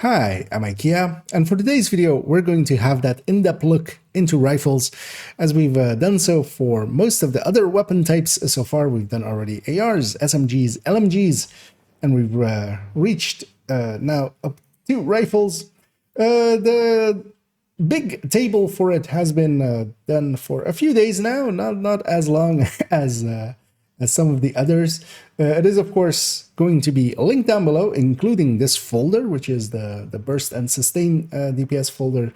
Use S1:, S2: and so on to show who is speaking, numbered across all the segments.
S1: Hi, I'm IKEA, and for today's video we're going to have that in-depth look into rifles, as we've done so for most of the other weapon types so far. We've done already ARs, SMGs, LMGs, and we've reached now up to rifles. The big table for it has been done for a few days now, not as long as some of the others. It is, of course, going to be linked down below, including this folder, which is the burst and sustain DPS folder.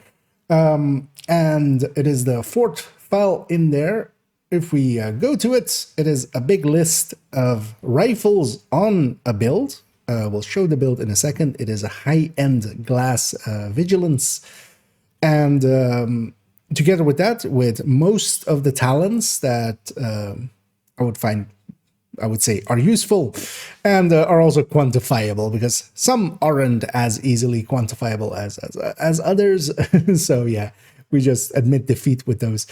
S1: And it is the fourth file in there. If we go to it, it is a big list of rifles on a build. We'll show the build in a second. It is a high-end glass vigilance. And together with that, with most of the talents that I would say are useful and are also quantifiable, because some aren't as easily quantifiable as others. So yeah, we just admit defeat with those.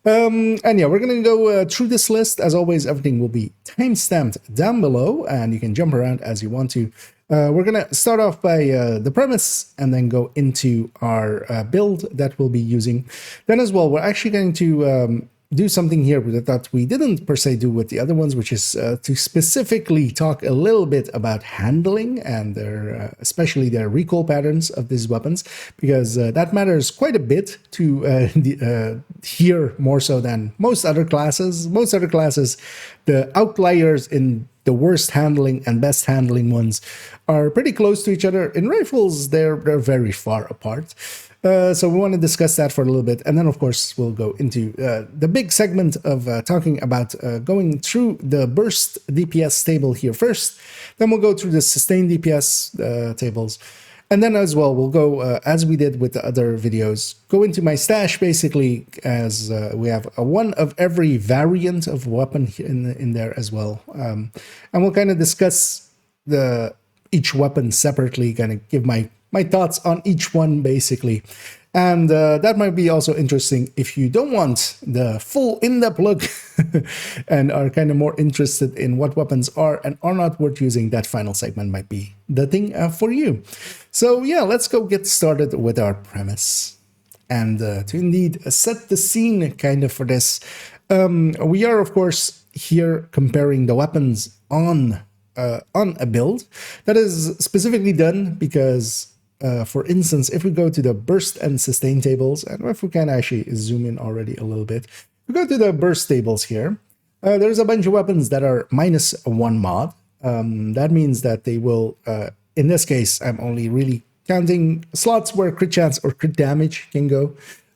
S1: And yeah, we're going to go through this list. As always, everything will be time-stamped down below, and you can jump around as you want to. We're going to start off by the premise and then go into our build that we'll be using. Then as well, we're actually going to do something here that we didn't per se do with the other ones, which is to specifically talk a little bit about handling and their, especially their recoil patterns of these weapons, because that matters quite a bit to here more so than most other classes. Most other classes, the outliers in the worst handling and best handling ones are pretty close to each other. In rifles, they're very far apart. So we want to discuss that for a little bit. And then, of course, we'll go into the big segment of talking about going through the burst DPS table here first. Then we'll go through the sustained DPS tables. And then as well, we'll go, as we did with the other videos, go into my stash, basically, as we have a one of every variant of weapon in there as well. And we'll kind of discuss each weapon separately, kind of give my thoughts on each one, basically. And that might be also interesting if you don't want the full in-depth look and are kind of more interested in what weapons are and are not worth using. That final segment might be the thing for you. So yeah, let's go get started with our premise. And to indeed set the scene kind of for this, we are, of course, here comparing the weapons on a build. That is specifically done because for instance, if we go to the burst and sustain tables, and if we can actually zoom in already a little bit, we go to the burst tables here. There's a bunch of weapons that are -1 mod. That means that they will, in this case, I'm only really counting slots where crit chance or crit damage can go.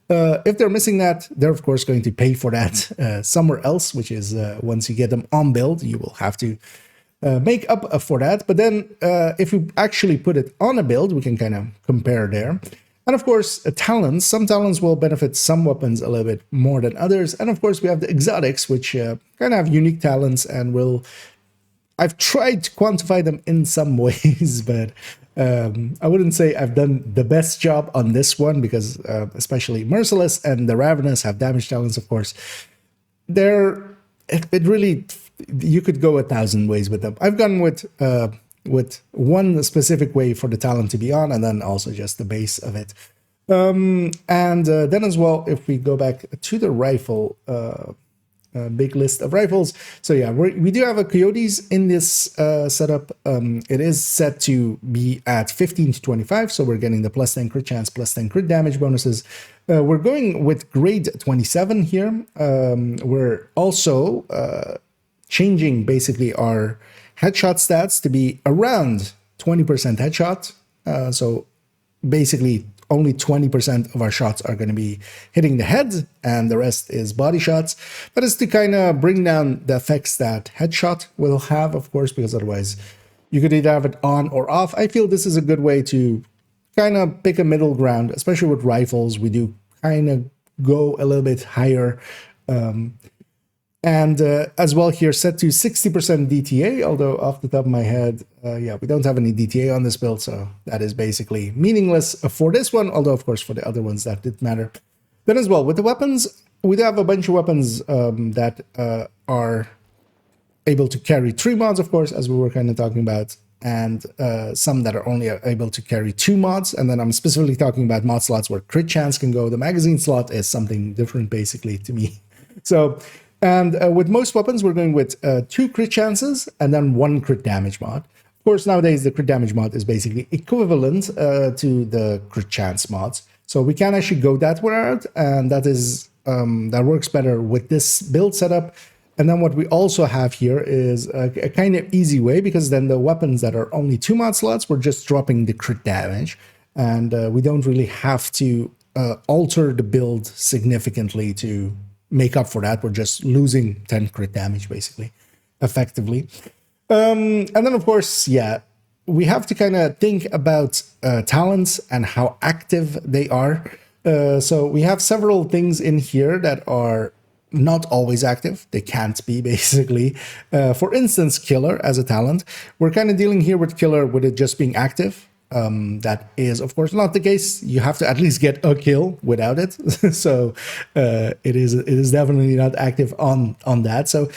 S1: If they're missing that, they're of course going to pay for that somewhere else, which is once you get them on build, you will have to make up for that. But then if we actually put it on a build, we can kind of compare there. And of course, talents. Some talents will benefit some weapons a little bit more than others. And of course, we have the exotics, which kind of have unique talents and will... I've tried to quantify them in some ways, but I wouldn't say I've done the best job on this one, because especially Merciless and the Ravenous have damage talents, of course. It really... You could go 1,000 ways with them. I've gone with one specific way for the talent to be on, and then also just the base of it. And then as well, if we go back to the rifle, big list of rifles. So yeah, we do have a Coyotes in this setup. It is set to be at 15 to 25, so we're getting the +10 crit chance, +10 crit damage bonuses. We're going with grade 27 here. We're also... changing basically our headshot stats to be around 20% headshot. So basically only 20% of our shots are going to be hitting the head, and the rest is body shots. That is to kind of bring down the effects that headshot will have, of course, because otherwise you could either have it on or off. I feel this is a good way to kind of pick a middle ground, especially with rifles. We do kind of go a little bit higher. And as well here, set to 60% DTA, although off the top of my head, yeah, we don't have any DTA on this build, so that is basically meaningless for this one, although of course for the other ones that did matter. Then as well, with the weapons, we do have a bunch of weapons that are able to carry 3 mods, of course, as we were kind of talking about. and some that are only able to carry 2 mods. And then I'm specifically talking about mod slots where crit chance can go. The magazine slot is something different, basically, to me. So, and with most weapons, we're going with 2 crit chances and then 1 crit damage mod. Of course, nowadays, the crit damage mod is basically equivalent to the crit chance mods. So we can actually go that route, and that is that works better with this build setup. And then what we also have here is a kind of easy way, because then the weapons that are only 2 mod slots, we're just dropping the crit damage. And we don't really have to alter the build significantly to make up for that. We're just losing 10 crit damage, basically, effectively. And then, of course, yeah, we have to kind of think about talents and how active they are. So we have several things in here that are not always active. They can't be, basically. For instance, Killer as a talent. We're kind of dealing here with Killer with it just being active. That is, of course, not the case. You have to at least get a kill without it. So it is definitely not active on that. So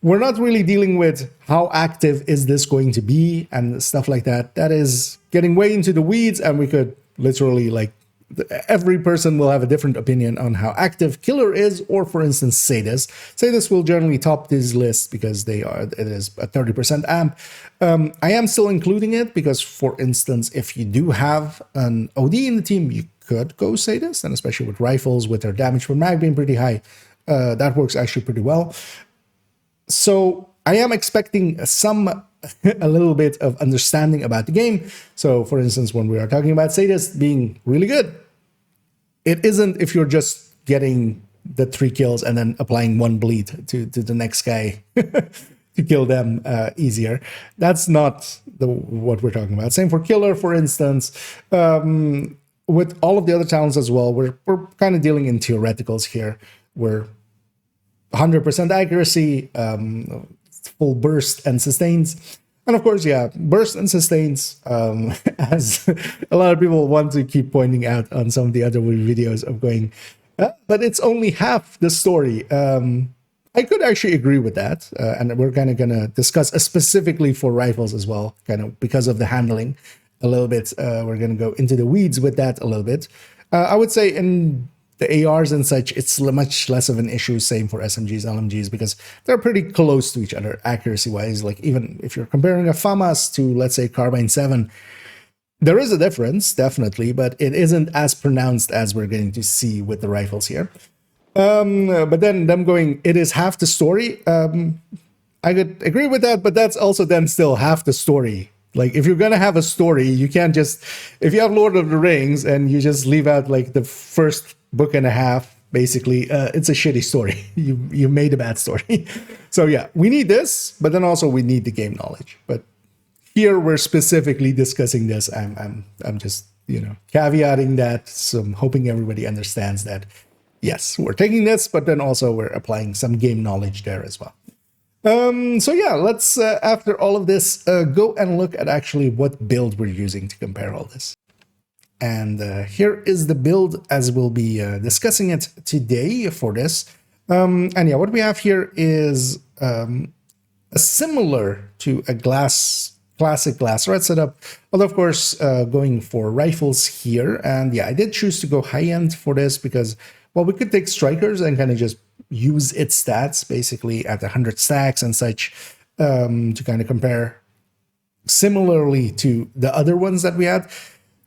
S1: we're not really dealing with how active is this going to be and stuff like that. That is getting way into the weeds, and we could literally, like, every person will have a different opinion on how active Killer is, or for instance, Sadist. Sadist will generally top this list because it is a 30% amp. I am still including it because, for instance, if you do have an OD in the team, you could go Sadist, and especially with rifles, with their damage per mag being pretty high, that works actually pretty well. So I am expecting a little bit of understanding about the game. So for instance, when we are talking about Sadist being really good, it isn't if you're just getting the 3 kills and then applying 1 bleed to the next guy to kill them easier. That's not what we're talking about. Same for Killer, for instance. With all of the other talents as well, we're kind of dealing in theoreticals here. We're 100% accuracy, full burst and sustains. And of course, yeah, burst and sustains, as a lot of people want to keep pointing out on some of the other videos of going, but it's only half the story. I could actually agree with that. And we're kind of going to discuss specifically for rifles as well, kind of because of the handling a little bit. We're going to go into the weeds with that a little bit. I would say in the ARs and such, it's much less of an issue. Same for SMGs, LMGs, because they're pretty close to each other accuracy-wise. Like, even if you're comparing a FAMAS to, let's say, Carbine 7, there is a difference, definitely, but it isn't as pronounced as we're getting to see with the rifles here. But then them going, it is half the story. I could agree with that, but that's also then still half the story. Like, if you're going to have a story, you can't just, if you have Lord of the Rings and you just leave out like the first book and a half, basically, it's a shitty story. You made a bad story. So yeah, we need this, but then also we need the game knowledge. But here we're specifically discussing this. I'm just, caveating that. So I'm hoping everybody understands that. Yes, we're taking this, but then also we're applying some game knowledge there as well. So yeah, let's, after all of this, go and look at actually what build we're using to compare all this. And here is the build as we'll be discussing it today for this. And yeah, what we have here is similar to a classic glass red setup, although of course going for rifles here. And yeah, I did choose to go high end for this because, well, we could take strikers and kind of just use its stats basically at 100 stacks and such to kind of compare similarly to the other ones that we had.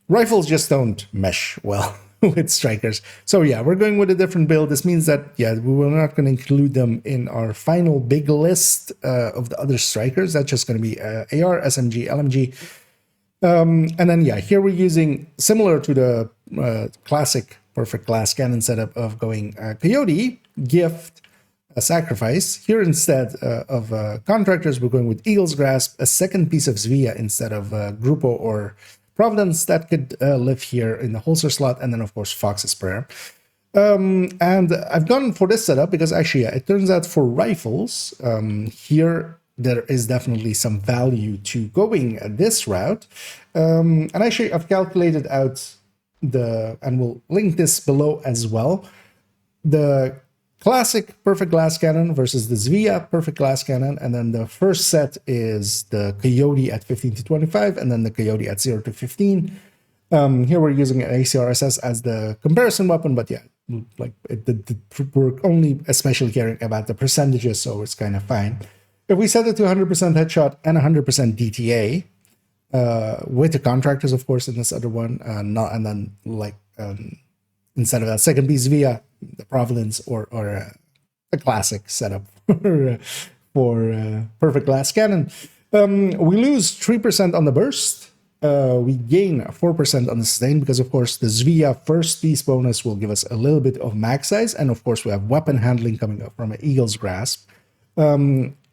S1: Rifles just don't mesh well with strikers. So yeah, we're going with a different build. This means that, yeah, we were not going to include them in our final big list of the other strikers. That's just going to be AR, SMG, LMG. And then, yeah, here we're using, similar to the classic perfect glass cannon setup of going Coyote, Gift, a Sacrifice. Here, instead of Contractors, we're going with Eagle's Grasp, a second piece of Svea instead of Grupo or Providence that could live here in the holster slot, and then of course Fox's Prayer. And I've gone for this setup because actually, yeah, it turns out for rifles, here there is definitely some value to going this route. And actually, I've calculated out and we'll link this below as well, the classic perfect glass cannon versus the Zvia perfect glass cannon. And then the first set is the Coyote at 15 to 25, and then the Coyote at 0 to 15. Here we're using an ACRSS as the comparison weapon, but yeah, like we're only especially caring about the percentages, so it's kind of fine. If we set it to 100% headshot and 100% DTA, with the contractors, of course, in this other one, and then like instead of that second piece via the provenance or a classic setup for perfect glass cannon, we lose 3% on the burst. We gain 4% on the sustain because, of course, the Zvia first piece bonus will give us a little bit of mag size, and of course, we have weapon handling coming up from an Eagle's Grasp.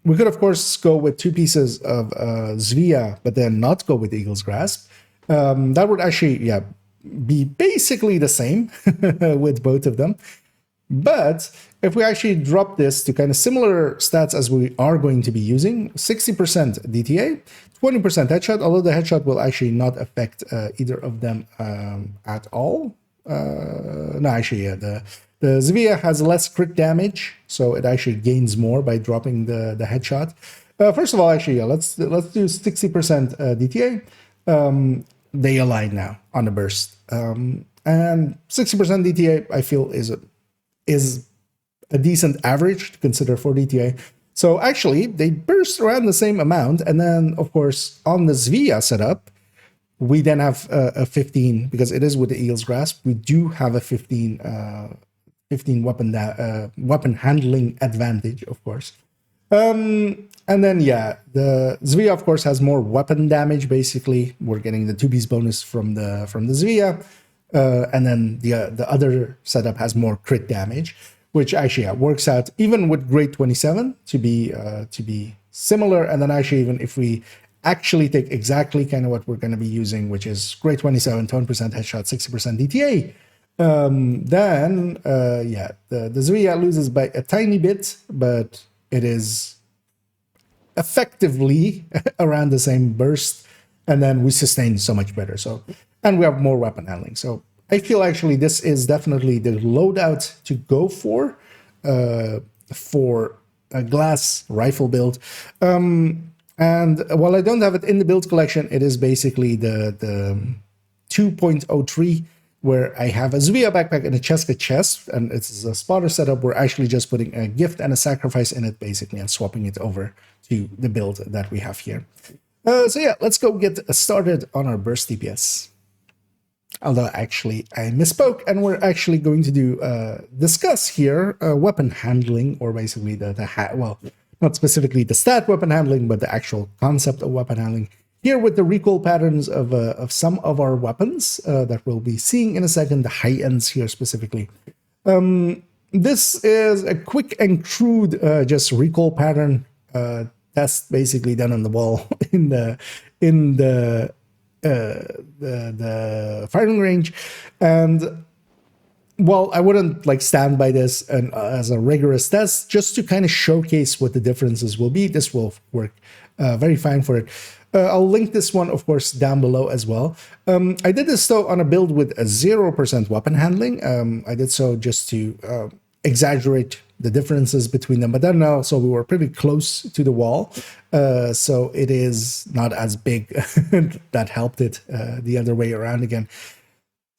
S1: We could, of course, go with 2 pieces of Zvia, but then not go with Eagle's Grasp. That would actually, yeah, be basically the same with both of them. But if we actually drop this to kind of similar stats as we are going to be using, 60% DTA, 20% headshot, although the headshot will actually not affect either of them at all. No, actually, yeah, the Zvia has less crit damage, so it actually gains more by dropping the headshot. First of all, actually, yeah, let's do 60% DTA. They align now on the burst, and 60% DTA I feel is a decent average to consider for DTA. So actually, they burst around the same amount, and then of course on the Zvia setup, we then have a 15 because it is with the Eagle's Grasp. We do have a 15 weapon handling advantage, of course. And then yeah, the Zvia of course has more weapon damage. Basically, we're getting the 2-piece bonus from the Zvia, and then the other setup has more crit damage, which actually works out even with grade 27 to be similar. And then actually, even if we actually take exactly kind of what we're going to be using, which is grade 27, 20% headshot, 60% DTA, then yeah, the Zvia loses by a tiny bit, but it is effectively around the same burst, and then we sustain so much better. So, and we have more weapon handling. So I feel actually this is definitely the loadout to go for a glass rifle build. And while I don't have it in the build collection, it is basically the 2.03, where I have a Zvia backpack and a Cheska chest, and it's a spotter setup. We're actually just putting a gift and a sacrifice in it, basically, and swapping it over to the build that we have here. So yeah, let's go get started on our burst DPS. Although actually I misspoke, and we're actually going to discuss here weapon handling, or basically well, not specifically the stat weapon handling, but the actual concept of weapon handling. Here with the recoil patterns of some of our weapons that we'll be seeing in a second, the high ends here specifically. This is a quick and crude just recoil pattern test, basically done on the wall in the firing range. And well, I wouldn't like stand by this and as a rigorous test, just to kind of showcase what the differences will be. This will work very fine for it. I'll link this one, of course, down below as well. I did this, though, on a build with a 0% weapon handling. I did so just to exaggerate the differences between them. But then also we were pretty close to the wall, so it is not as big. That helped it the other way around again.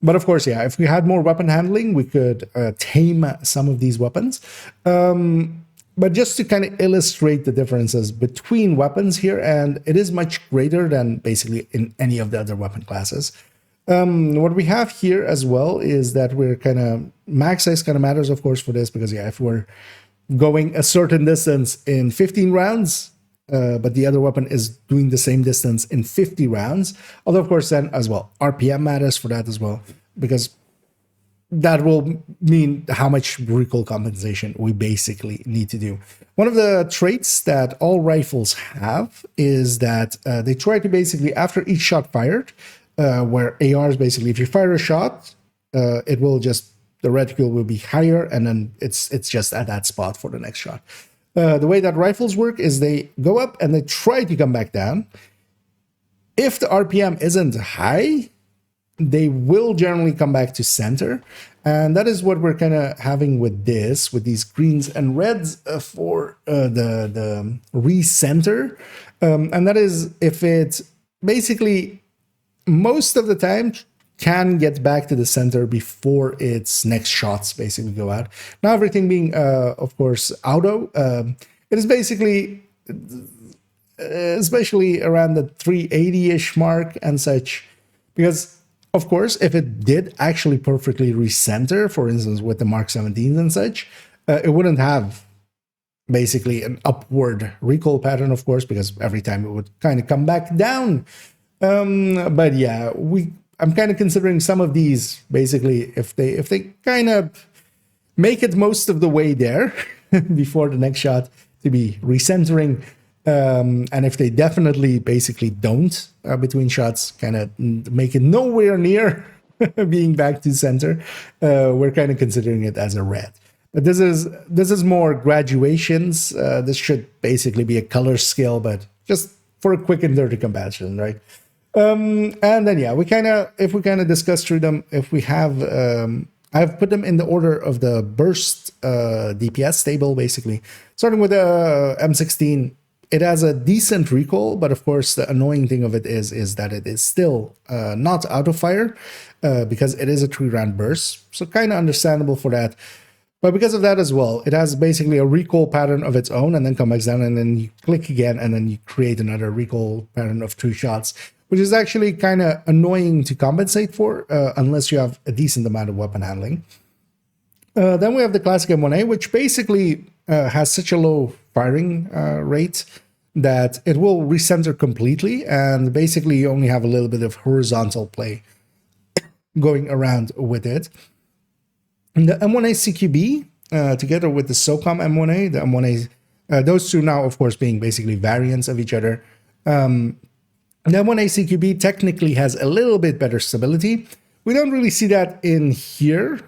S1: But of course, yeah, if we had more weapon handling, we could tame some of these weapons. But just to kind of illustrate the differences between weapons here, and it is much greater than basically in any of the other weapon classes. What we have here as well is that we're kind of, max size kind of matters, of course, for this, because yeah, if we're going a certain distance in 15 rounds, but the other weapon is doing the same distance in 50 rounds, although of course then as well, RPM matters for that as well, because that will mean how much recoil compensation we basically need to do. One of the traits that all rifles have is that they try to basically, after each shot fired, where ARs basically, if you fire a shot, it will just, the reticle will be higher, and then it's just at that spot for the next shot. The way that rifles work is they go up and they try to come back down. If the RPM isn't high, they will generally come back to center. And that is what we're kind of having with this, with these greens and reds for the recenter. And that is if it basically most of the time can get back to the center before its next shots basically go out. Now everything being, of course, auto, it is basically, especially around the 380-ish mark and such, because of course, if it did actually perfectly recenter, for instance, with the Mark 17s and such, it wouldn't have basically an upward recoil pattern, of course, because every time it would kind of come back down. But yeah, I'm kind of considering some of these basically if they kind of make it most of the way there before the next shot to be recentering. And if they definitely basically don't between shots, kind of make it nowhere near being back to center, we're kind of considering it as a red. But this is more graduations. This should basically be a color scale, but just for a quick and dirty comparison, right? And then yeah, if we kind of discuss through them, if we have I've put them in the order of the burst DPS table, basically starting with the M16. It has a decent recoil, but of course the annoying thing of it is that it is still not auto fire because it is a 3-round burst. So kind of understandable for that. But because of that as well, it has basically a recoil pattern of its own and then comes down and then you click again and then you create another recoil pattern of 3 shots, which is actually kind of annoying to compensate for unless you have a decent amount of weapon handling. Then we have the classic M1A, which basically has such a low firing rate that it will recenter completely, and basically you only have a little bit of horizontal play going around with it. And the M1A CQB, together with the SOCOM M1A, the M1A, those two now, of course, being basically variants of each other. The M1A CQB technically has a little bit better stability. We don't really see that in here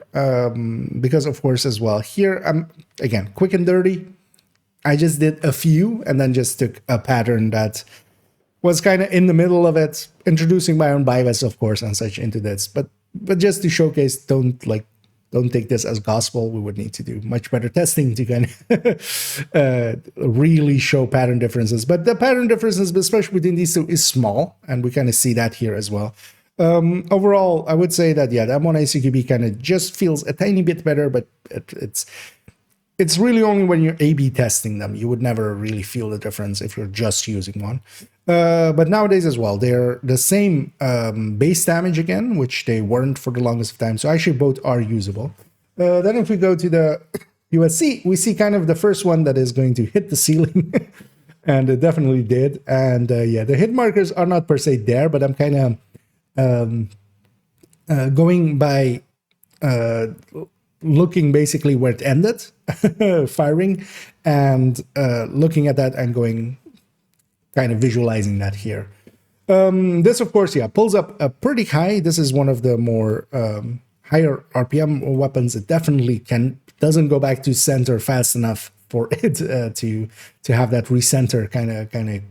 S1: because, of course, as well, here, again, quick and dirty. I just did a few and then just took a pattern that was kind of in the middle of it, introducing my own bias, of course, and such into this. But just to showcase, don't take this as gospel. We would need to do much better testing to kind of really show pattern differences. But the pattern differences, especially between these two, is small, and we kind of see that here as well. Overall, I would say that, yeah, the M1A CQB kind of just feels a tiny bit better, but it's really only when you're A/B testing them. You would never really feel the difference if you're just using one. But nowadays as well, they're the same base damage again, which they weren't for the longest of time. So actually both are usable. Then if we go to the USC, we see kind of the first one that is going to hit the ceiling. And it definitely did. And yeah, the hit markers are not per se there, but I'm kind of going by looking basically where it ended, firing, and looking at that and going, kind of visualizing that here. This, of course, yeah, pulls up pretty high. This is one of the more higher RPM weapons. It definitely doesn't go back to center fast enough for it to have that recenter kind of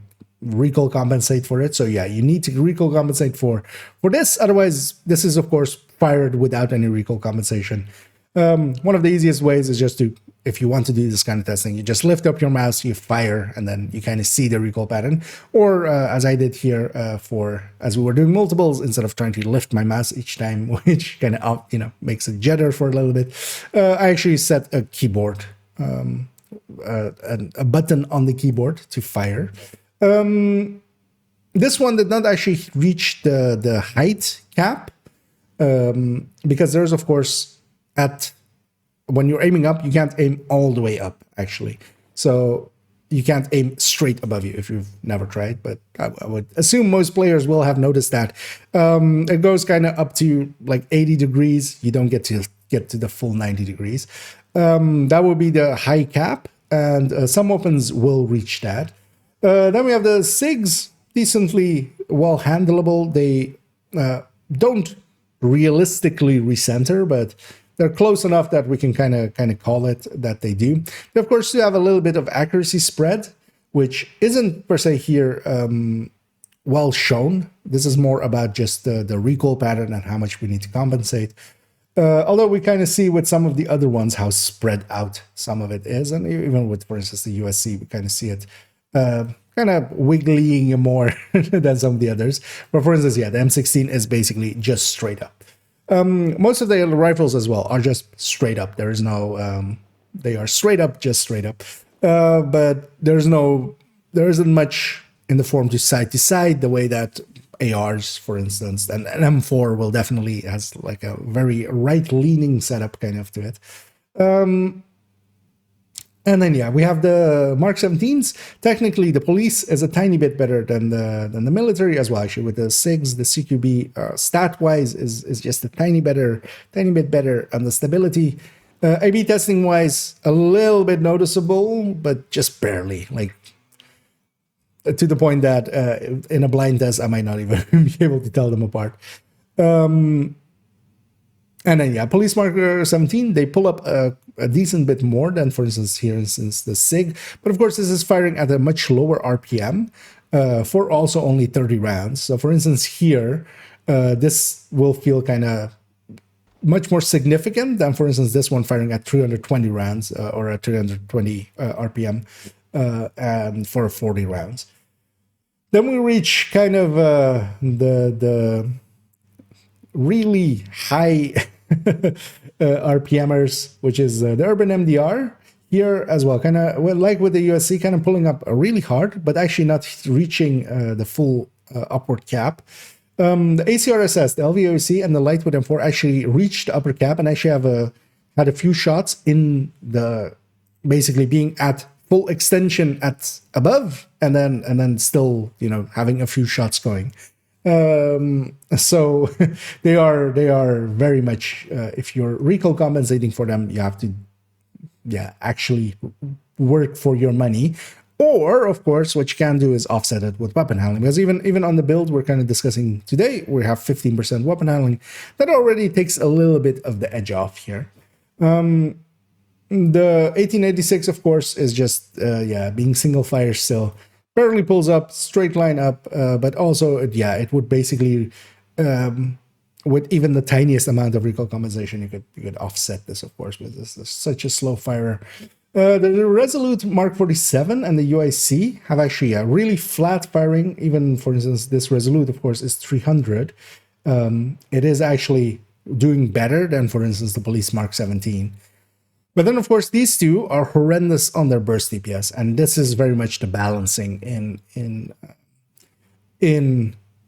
S1: recoil compensate for it. So yeah, you need to recoil compensate for this. Otherwise, this is, of course, fired without any recoil compensation. One of the easiest ways is just to, if you want to do this kind of testing, you just lift up your mouse, you fire, and then you kind of see the recoil pattern. Or as I did here as we were doing multiples, instead of trying to lift my mouse each time, which kind of makes a judder for a little bit, I actually set a keyboard, a button on the keyboard to fire. This one did not actually reach the height cap because there's, of course, when you're aiming up, you can't aim all the way up, actually. So you can't aim straight above you if you've never tried, but I would assume most players will have noticed that. It goes kind of up to like 80 degrees. You don't get to the full 90 degrees. That would be the high cap, and some weapons will reach that. Then we have the SIGs, decently well handleable. They don't realistically recenter, but they're close enough that we can kind of call it that they do. They, of course, you have a little bit of accuracy spread, which isn't per se here well shown. This is more about just the recoil pattern and how much we need to compensate. Although we kind of see with some of the other ones how spread out some of it is. And even with, for instance, the USC, we kind of see it kind of wigglying more than some of the others. But for instance, yeah, the M16 is basically just straight up. Most of the rifles as well are just straight up. There is no, they are straight up, just straight up. But there isn't much in the form to side the way that ARs, for instance, and an M4 will definitely has like a very right-leaning setup kind of to it. And then yeah, we have the Mark 17s. Technically, the police is a tiny bit better than the military as well. Actually, with the SIGs, the CQB stat-wise is just a tiny bit better on the stability. A/B testing-wise, a little bit noticeable, but just barely. Like to the point that in a blind test, I might not even be able to tell them apart. And then, yeah, Police Marker 17, they pull up a decent bit more than, for instance, here, instance, the SIG. But of course, this is firing at a much lower RPM for also only 30 rounds. So, for instance, here, this will feel kind of much more significant than, for instance, this one firing at 320 rounds or at 320 RPM and for 40 rounds. Then we reach kind of the really high RPMers, which is the Urban MDR here as well. Kind of like with the USC, kind of pulling up really hard, but actually not reaching the full upward cap. The ACRSS, the LVOC, and the Lightwood M4 actually reached the upper cap and actually had a few shots in the basically being at full extension at above, and then still having a few shots going. So they are very much if you're recoil compensating for them, you have to actually work for your money. Or, of course, what you can do is offset it with weapon handling. Because even on the build we're kind of discussing today, we have 15% weapon handling. That already takes a little bit of the edge off here. The 1886, of course, is just, being single fire still. Barely pulls up, straight line up, but also, it would basically, with even the tiniest amount of recoil compensation, you could offset this, of course, with this such a slow firer. The Resolute Mark 47 and the UIC have actually a really flat firing. Even, for instance, this Resolute, of course, is 300. It is actually doing better than, for instance, the Police Mark 17. But then, of course, these two are horrendous on their burst DPS, and this is very much the balancing in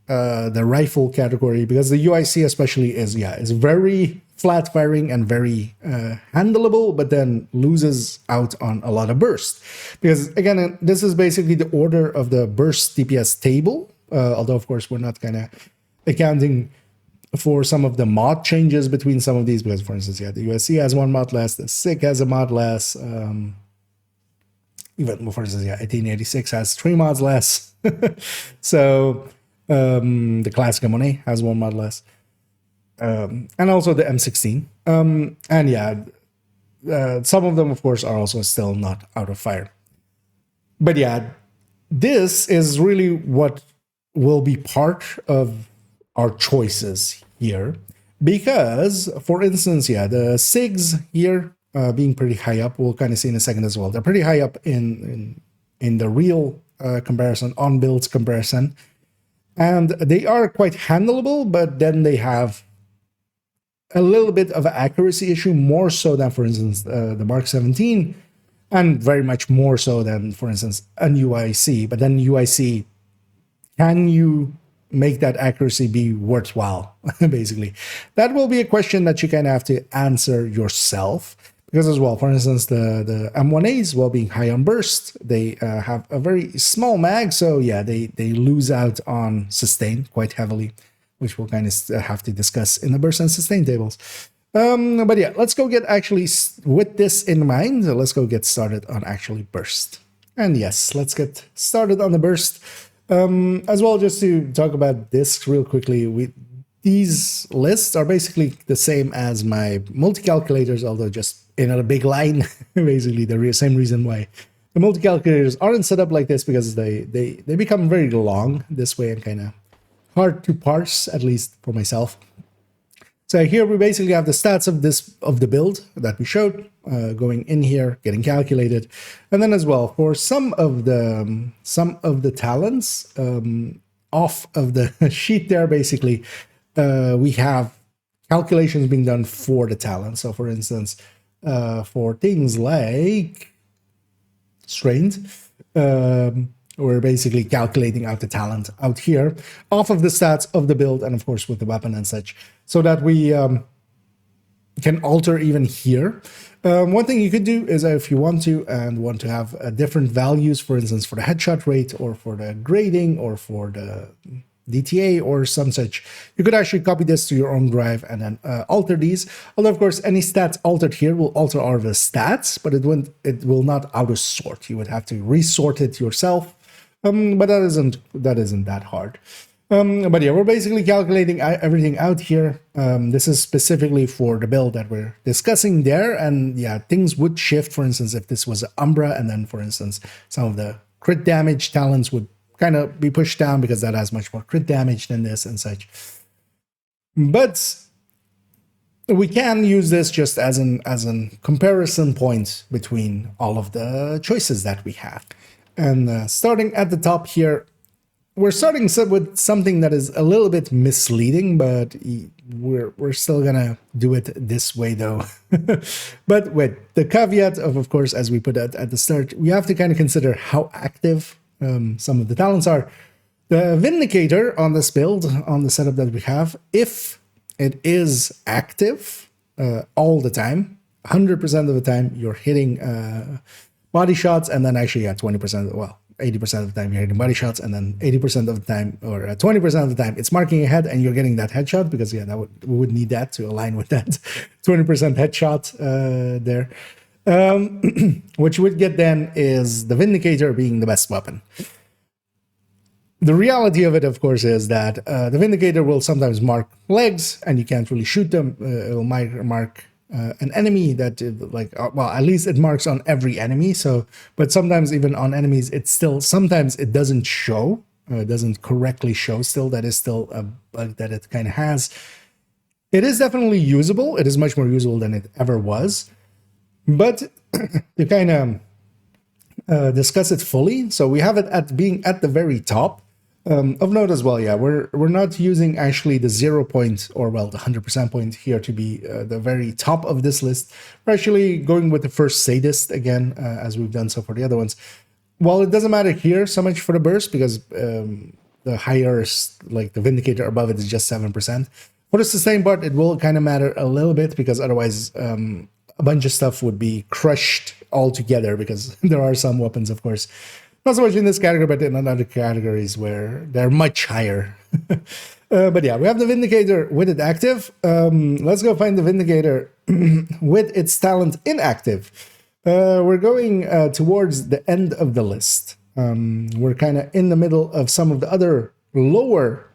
S1: the rifle category, because the UIC especially is very flat firing and very handleable, but then loses out on a lot of burst. Because again, this is basically the order of the burst DPS table, although of course we're not kind of accounting for some of the mod changes between some of these, because for instance, the USC has one mod less, the SIG has a mod less, even for instance, 1886 has 3 mods less. So the Classic Monet has 1 mod less. And also the M16. And some of them, of course, are also still not out of fire. But this is really what will be part of our choices here. Because, for instance, the SIGs here being pretty high up, we'll kind of see in a second as well. They're pretty high up in the real comparison, on builds comparison. And they are quite handleable, but then they have a little bit of an accuracy issue, more so than, for instance, the Mark 17, and very much more so than, for instance, an UIC. But then UIC, can you make that accuracy be worthwhile, basically? That will be a question that you kind of have to answer yourself. Because as well, for instance, the M1As, while being high on burst, they have a very small mag, so they lose out on sustain quite heavily, which we'll kind of have to discuss in the burst and sustain tables. But let's go get actually, with this in mind, let's go get started on actually burst. And yes, let's get started on the burst. As well, just to talk about this real quickly, these lists are basically the same as my multi-calculators, although just in a big line, basically the same reason why The multi-calculators aren't set up like this because they become very long this way and kind of hard to parse, at least for myself. So here we basically have the stats of the build that we showed going in here, getting calculated, and then as well for some of the talents off of the sheet there. Basically, we have calculations being done for the talent. So, for instance, for things like strained, we're basically calculating out the talent out here off of the stats of the build and of course with the weapon and such, so that we can alter even here. One thing you could do is if you want to have different values, for instance, for the headshot rate or for the grading or for the DTA or some such, you could actually copy this to your own drive and then alter these. Although of course any stats altered here will alter all of the stats, but it will not auto sort. You would have to resort it yourself. But that isn't that hard. But yeah, we're basically calculating everything out here. This is specifically for the build that we're discussing there. And yeah, things would shift, for instance, if this was Umbra, and then, for instance, some of the crit damage talents would kind of be pushed down because that has much more crit damage than this and such. But we can use this just as an comparison point between all of the choices that we have. And starting at the top here, we're starting with something that is a little bit misleading, but we're still gonna do it this way though. But with the caveat of course, as we put at the start, we have to kind of consider how active some of the talents are. The Vindicator on this build, on the setup that we have, if it is active all the time, 100% of the time, you're hitting body shots, and then actually, 20%, well, 80% of the time you're hitting body shots, and then 80% of the time, or 20% of the time, it's marking a head and you're getting that headshot, because we would need that to align with that 20% headshot there. What you would get then is the Vindicator being the best weapon. The reality of it, of course, is that the Vindicator will sometimes mark legs, and you can't really shoot them. It will mark an enemy that, well, at least it marks on every enemy. So, but sometimes even on enemies, sometimes it doesn't show, it doesn't correctly show still. That is still a bug that it kind of has. It is definitely usable. It is much more usable than it ever was. But to kind of discuss it fully, so we have it being at the very top. Of note as well, yeah, we're not using actually the 0 point, or well, the 100% point here to be the very top of this list. We're actually going with the first sadist again, as we've done so for the other ones. While it doesn't matter here so much for the burst, because the higher, like the Vindicator above it is just 7%. For the sustain part, it will kind of matter a little bit, because otherwise a bunch of stuff would be crushed altogether, because there are some weapons, of course, not so much in this category, but in other categories where they're much higher. But yeah, we have the Vindicator with it active. Let's go find the Vindicator with its talent inactive. We're going towards the end of the list. We're kind of in the middle of some of the other lower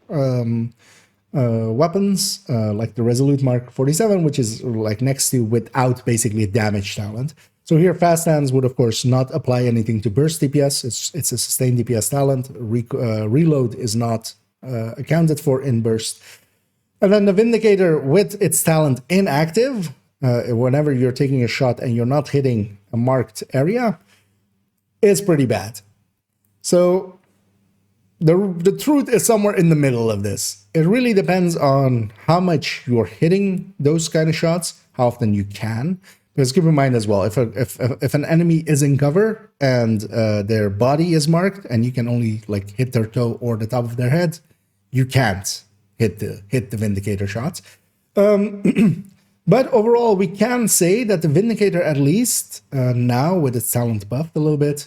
S1: weapons, like the Resolute Mark 47, which is like next to without basically a damage talent. So here, fast hands would, of course, not apply anything to burst DPS. It's a sustained DPS talent. Reload is not accounted for in burst. And then the Vindicator with its talent inactive, whenever you're taking a shot and you're not hitting a marked area, is pretty bad. So the truth is somewhere in the middle of this. It really depends on how much you're hitting those kind of shots, how often you can. Because keep in mind as well, if an enemy is in cover and their body is marked and you can only like hit their toe or the top of their head, you can't hit the Vindicator shots. But overall, we can say that the Vindicator, at least now with its talent buffed a little bit,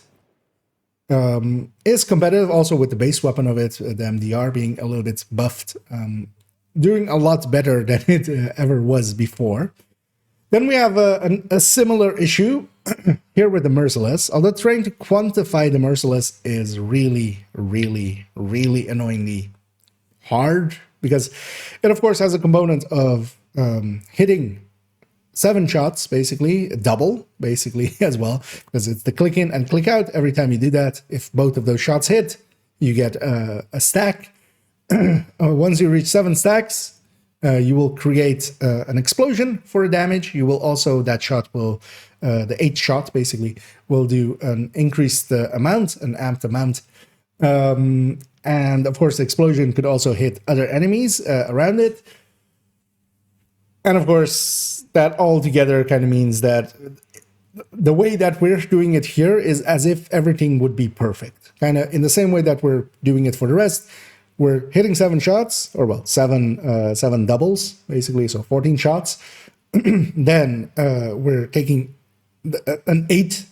S1: is competitive also with the base weapon of it, the MDR being a little bit buffed, doing a lot better than it ever was before. Then we have a similar issue here with the Merciless, although trying to quantify the Merciless is really, really, really annoyingly hard, because it, of course, has a component of hitting 7 shots, basically, double, basically, as well, because it's the click in and click out. Every time you do that, if both of those shots hit, you get a stack. Once you reach 7 stacks, you will create an explosion for a damage. You will also, that shot will, the 8th shot, basically, will do an increased amount, an amped amount. And of course, the explosion could also hit other enemies around it. And of course, that all together kind of means that the way that we're doing it here is as if everything would be perfect. Kind of in the same way that we're doing it for the rest. We're hitting 7 shots, or well, 7 doubles, basically, so 14 shots. Then we're taking an 8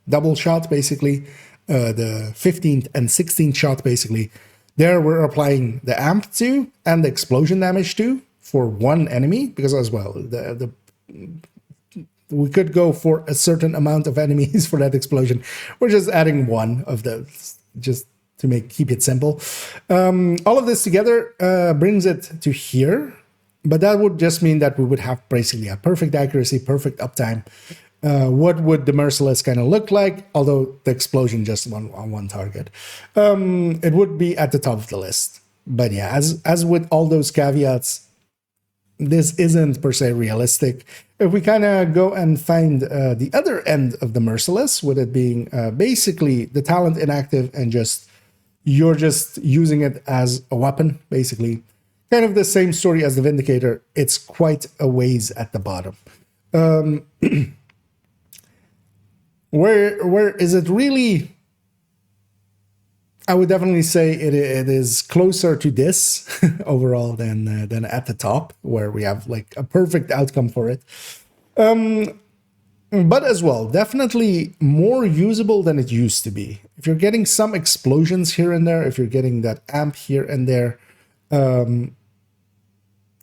S1: double shot, basically, the 15th and 16th shot, basically. There we're applying the amp to and the explosion damage to for one enemy, because as well, we could go for a certain amount of enemies for that explosion. We're just adding one of those, just to keep it simple. All of this together brings it to here, but that would just mean that we would have basically a perfect accuracy, perfect uptime. What would the Merciless kind of look like? Although the explosion just on one target, it would be at the top of the list. But yeah, as with all those caveats, this isn't per se realistic. If we kind of go and find the other end of the Merciless, with it being basically the talent inactive and you're just using it as a weapon, basically. Kind of the same story as the Vindicator. It's quite a ways at the bottom. Where is it really? I would definitely say it is closer to this overall than at the top, where we have like a perfect outcome for it. But as well, definitely more usable than it used to be. If you're getting some explosions here and there, if you're getting that amp here and there,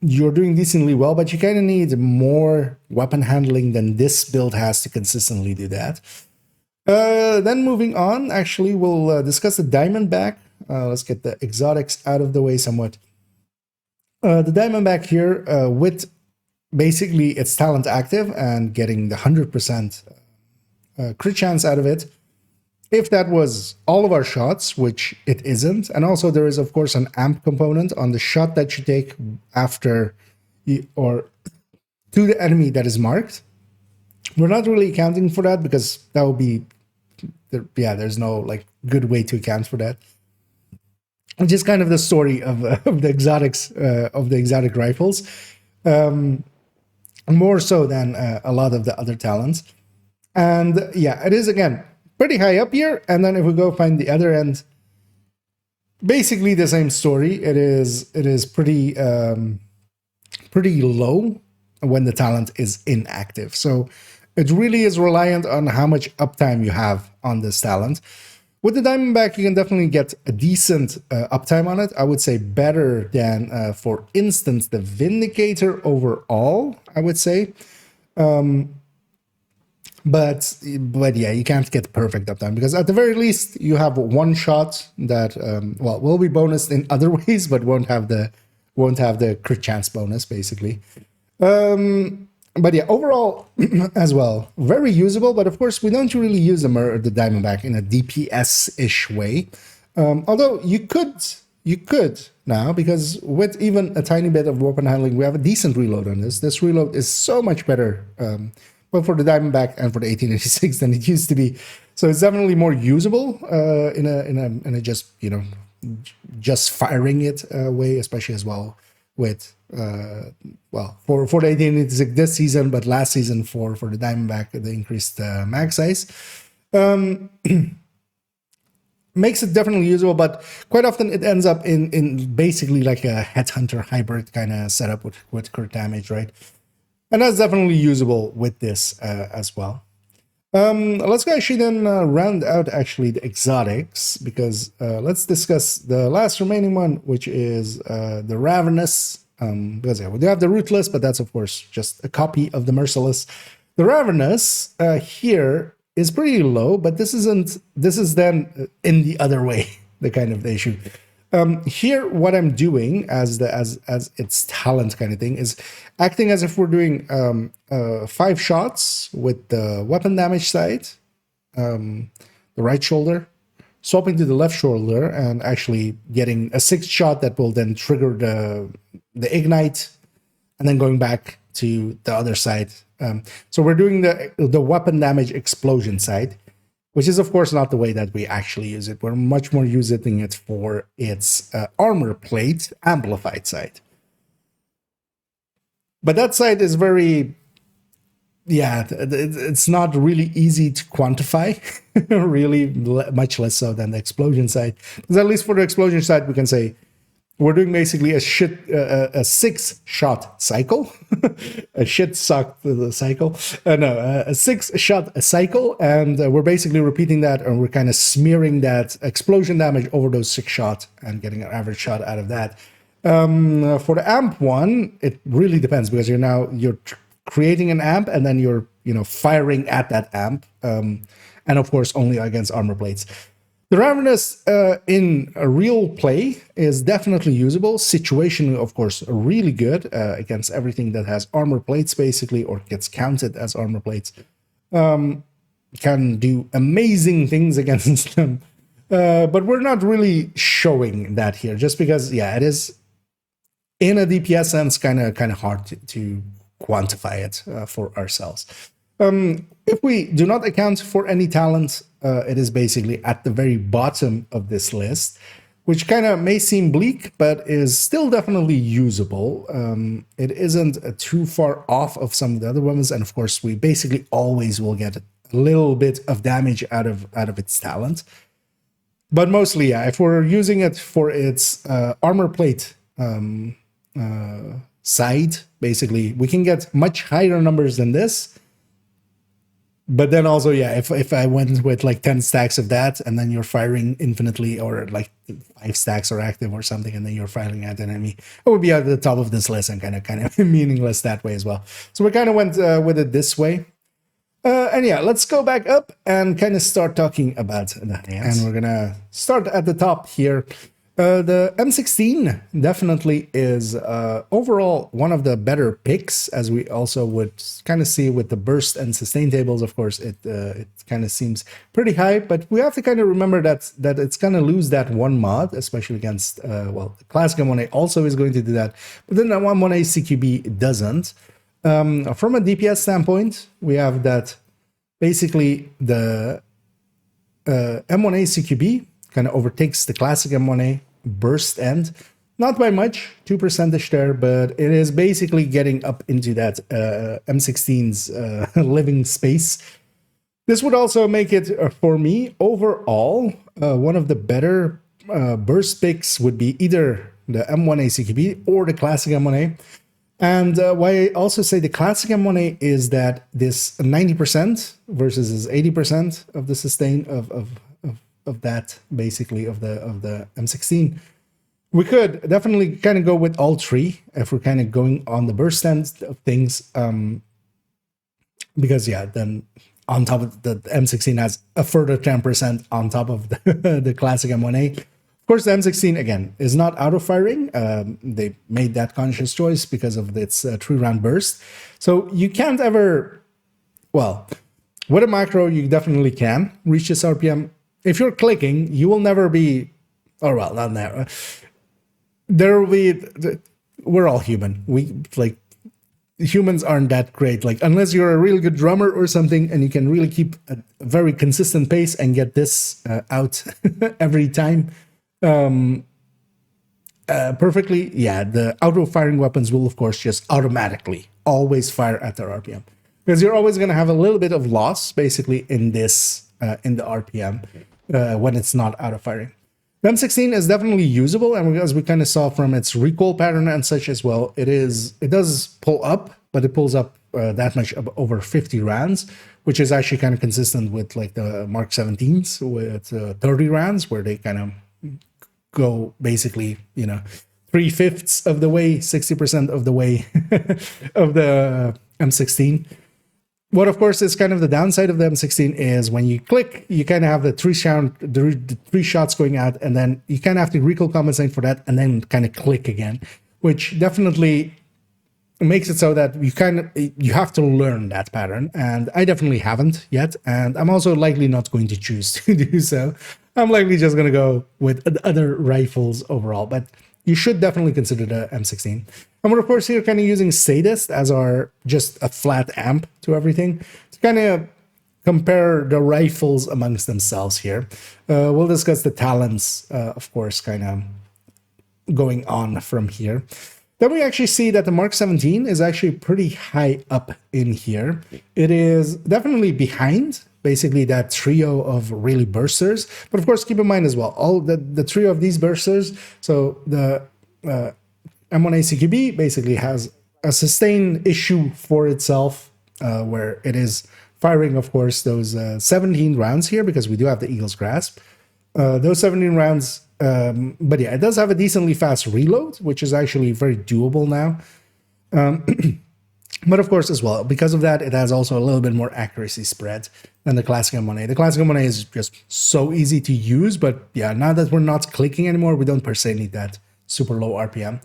S1: you're doing decently well, but you kind of need more weapon handling than this build has to consistently do that. Then moving on, actually, we'll discuss the Diamondback. Let's get the exotics out of the way somewhat. The Diamondback here, with basically its talent active and getting the 100% crit chance out of it. If that was all of our shots, which it isn't, and also there is, of course, an amp component on the shot that you take after or to the enemy that is marked. We're not really accounting for that because that would be, there's no like good way to account for that. Which is kind of the story of the exotics, of the exotic rifles. More so than a lot of the other talents. And yeah, it is, again, pretty high up here. And then if we go find the other end, basically the same story. It is pretty pretty low when the talent is inactive. So it really is reliant on how much uptime you have on this talent. With the Diamondback, you can definitely get a decent uptime on it. I would say better than, for instance, the Vindicator overall, I would say. But yeah, you can't get perfect uptime because at the very least, you have one shot that, well, will be bonused in other ways, but won't have the crit chance bonus, basically. But yeah, overall, as well, very usable. But of course, we don't really use the Diamondback in a DPS-ish way. Although you could now, because with even a tiny bit of weapon handling, we have a decent reload on this. This reload is so much better, both for the Diamondback and for the 1886 than it used to be. So it's definitely more usable in a just, you know, just firing it way, especially as well with well, for the 1886 this season, but last season for the Diamondback, the increased mag size. Makes it definitely usable, but quite often it ends up in basically like a headhunter hybrid kind of setup with crit damage, right? And that's definitely usable with this as well. Let's go actually then round out actually the exotics, because let's discuss the last remaining one, which is the Ravenous. Because yeah, we do have the Ruthless, but that's of course just a copy of the Merciless. The Ravenous here is pretty low, but this is then in the other way, the kind of issue. Here, what I'm doing as its talent kind of thing is acting as if we're doing 5 shots with the weapon damage side, the right shoulder, swapping to the left shoulder, and actually getting a 6th shot that will then trigger the ignite, and then going back to the other side. So we're doing the weapon damage explosion side, which is of course not the way that we actually use it. We're much more using it for its armor plate amplified side. But that side is very, yeah, it's not really easy to quantify, really, much less so than the explosion side. Because at least for the explosion side, we can say we're doing basically a 6-shot cycle, a shit suck cycle. No, a 6-shot cycle, and we're basically repeating that, and we're kind of smearing that explosion damage over those 6 shots and getting an average shot out of that. For the amp one, it really depends, because you're creating an amp, and then you're firing at that amp, and of course only against armor plates. The Ravenous in a real play is definitely usable. Situationally, of course, really good against everything that has armor plates, basically, or gets counted as armor plates. Can do amazing things against them. But we're not really showing that here, just because, yeah, it is, in a DPS sense, kind of hard to quantify it for ourselves. If we do not account for any talent, it is basically at the very bottom of this list, which kind of may seem bleak, but is still definitely usable. It isn't too far off of some of the other weapons, and of course, we basically always will get a little bit of damage out of its talent. But mostly, yeah, if we're using it for its armor plate side, basically, we can get much higher numbers than this. But then also, yeah, if I went with like 10 stacks of that, and then you're firing infinitely, or like 5 stacks are active or something, and then you're firing at an enemy, it would be at the top of this list and kind of meaningless that way as well. So we kind of went with it this way. And yeah, let's go back up and kind of start talking about the hands. And we're gonna start at the top here. The M16 definitely is overall one of the better picks, as we also would kind of see with the burst and sustain tables. Of course, it kind of seems pretty high, but we have to kind of remember that it's going to lose that one mod, especially against, well, the classic M1A also is going to do that, but then that M1A CQB doesn't. From a DPS standpoint, we have that basically the M1A CQB kind of overtakes the classic M1A burst end, not by much, 2% there, but it is basically getting up into that M16's living space. This would also make it, for me, overall, one of the better burst picks would be either the M1A CQB or the classic M1A. And why I also say the classic M1A is that this 90% versus is 80% of the sustain of that, basically, of the M16. We could definitely kind of go with all 3 if we're kind of going on the burst end of things, because yeah, then on top of the M16 has a further 10% on top of the classic M1A. Of course, the M16 again is not auto firing. They made that conscious choice because of its 3-round burst, so you can't ever, well, with a macro you definitely can reach this RPM. If you're clicking, you will never be, or well, not never. There will be, we're all human. Humans aren't that great. Like, unless you're a really good drummer or something, and you can really keep a very consistent pace and get this out every time perfectly, yeah, the auto-firing weapons will, of course, just automatically always fire at their RPM. Because you're always going to have a little bit of loss, basically, in this, in the RPM. When it's not auto-firing. The M16 is definitely usable, and as we kind of saw from its recoil pattern and such as well, it does pull up, but it pulls up that much over 50 rounds, which is actually kind of consistent with like the Mark 17s with 30 rounds, where they kind of go basically, 3/5 of the way, 60% of the way of the M16. What, of course, is kind of the downside of the M16 is when you click, you kind of have the three shots going out, and then you kind of have to recoil compensate for that, and then kind of click again, which definitely makes it so that you have to learn that pattern, and I definitely haven't yet, and I'm also likely not going to choose to do so. I'm likely just going to go with other rifles overall, but you should definitely consider the M16. And we're of course here kind of using Sadist as our just a flat amp to everything to kind of compare the rifles amongst themselves here. We'll discuss the talents, of course, kind of going on from here. Then we actually see that the Mark 17 is actually pretty high up in here. It is definitely behind basically that trio of really bursters. But of course, keep in mind as well, all the trio of these bursters, so the M1A CQB basically has a sustained issue for itself where it is firing, of course, those 17 rounds here because we do have the Eagle's Grasp. Those 17 rounds, but yeah, it does have a decently fast reload, which is actually very doable now. But of course, as well, because of that, it has also a little bit more accuracy spread than the classic M1A. The classic M1A is just so easy to use, but yeah, now that we're not clicking anymore, we don't per se need that super low RPM.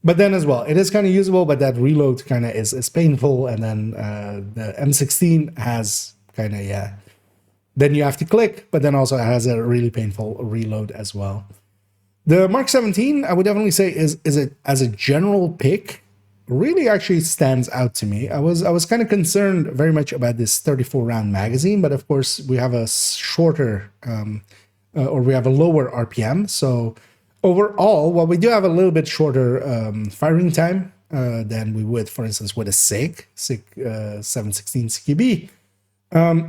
S1: But then as well, it is kind of usable, but that reload kind of is painful. And then the M16 has kind of, yeah, then you have to click, but then also it has a really painful reload as well. The Mark 17, I would definitely say is as a general pick, really actually stands out to me. I was kind of concerned very much about this 34 round magazine, but of course we have a shorter or we have a lower RPM. So overall, while we do have a little bit shorter firing time than we would, for instance, with a SIG 716 CQB,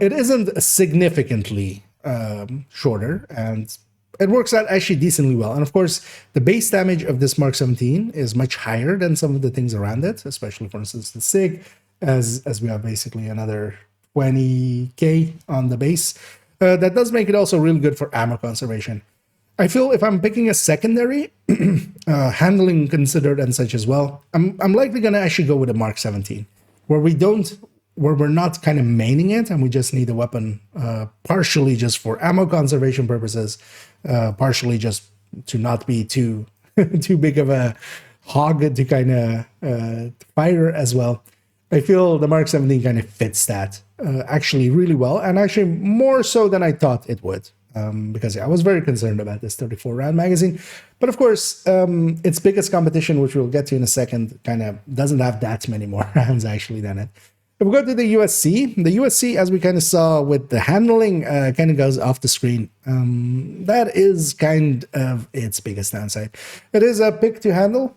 S1: it isn't significantly shorter, and it works out actually decently well. And of course, the base damage of this Mark 17 is much higher than some of the things around it, especially, for instance, the SIG, as we have basically another 20k on the base. That does make it also really good for ammo conservation. I feel if I'm picking a secondary, handling considered and such as well, I'm likely going to actually go with a Mark 17, where we're not kind of maining it and we just need a weapon partially just for ammo conservation purposes, partially just to not be too big of a hog to kind of fire as well. I feel the Mark 17 kind of fits that actually really well, and actually more so than I thought it would. Because yeah, I was very concerned about this 34 round magazine, but of course its biggest competition, which we'll get to in a second, kind of doesn't have that many more rounds actually than it. If we go to the USC, as we kind of saw with the handling, kind of goes off the screen. That is kind of its biggest downside. It is a pick to handle,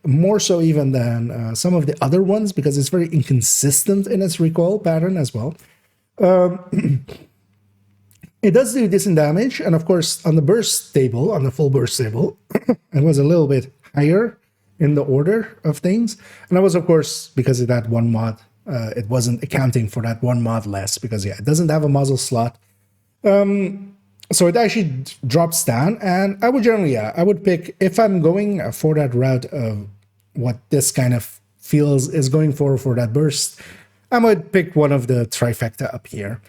S1: more so even than some of the other ones, because it's very inconsistent in its recoil pattern as well. It does do decent damage, and of course, on the burst table, on the full burst table, it was a little bit higher in the order of things. And that was, of course, because of that one mod. It wasn't accounting for that one mod less, because yeah, it doesn't have a muzzle slot. So it actually drops down, and I would generally, yeah, I would pick, if I'm going for that route of what this kind of feels is going for that burst, I would pick one of the trifecta up here.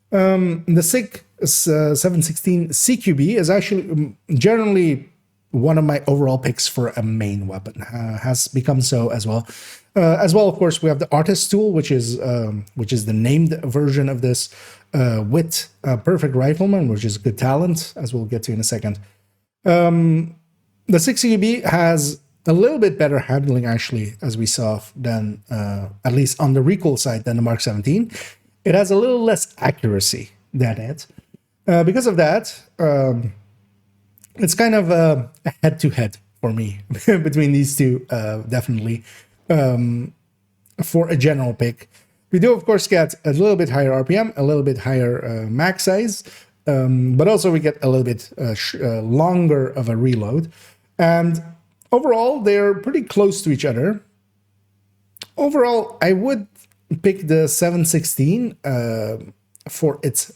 S1: The SIG 716 CQB is actually generally one of my overall picks for a main weapon, has become so as well. Of course, we have the Artist tool, which is the named version of this, with Perfect Rifleman, which is good talent, as we'll get to in a second. The 6CQB has a little bit better handling, actually, as we saw, than at least on the recoil side, than the Mark 17. It has a little less accuracy than it. Because of that, it's kind of a head-to-head for me between these two, definitely, for a general pick. We do, of course, get a little bit higher RPM, a little bit higher max size, but also we get a little bit longer of a reload. And overall, they're pretty close to each other. Overall, I would pick the 716 for its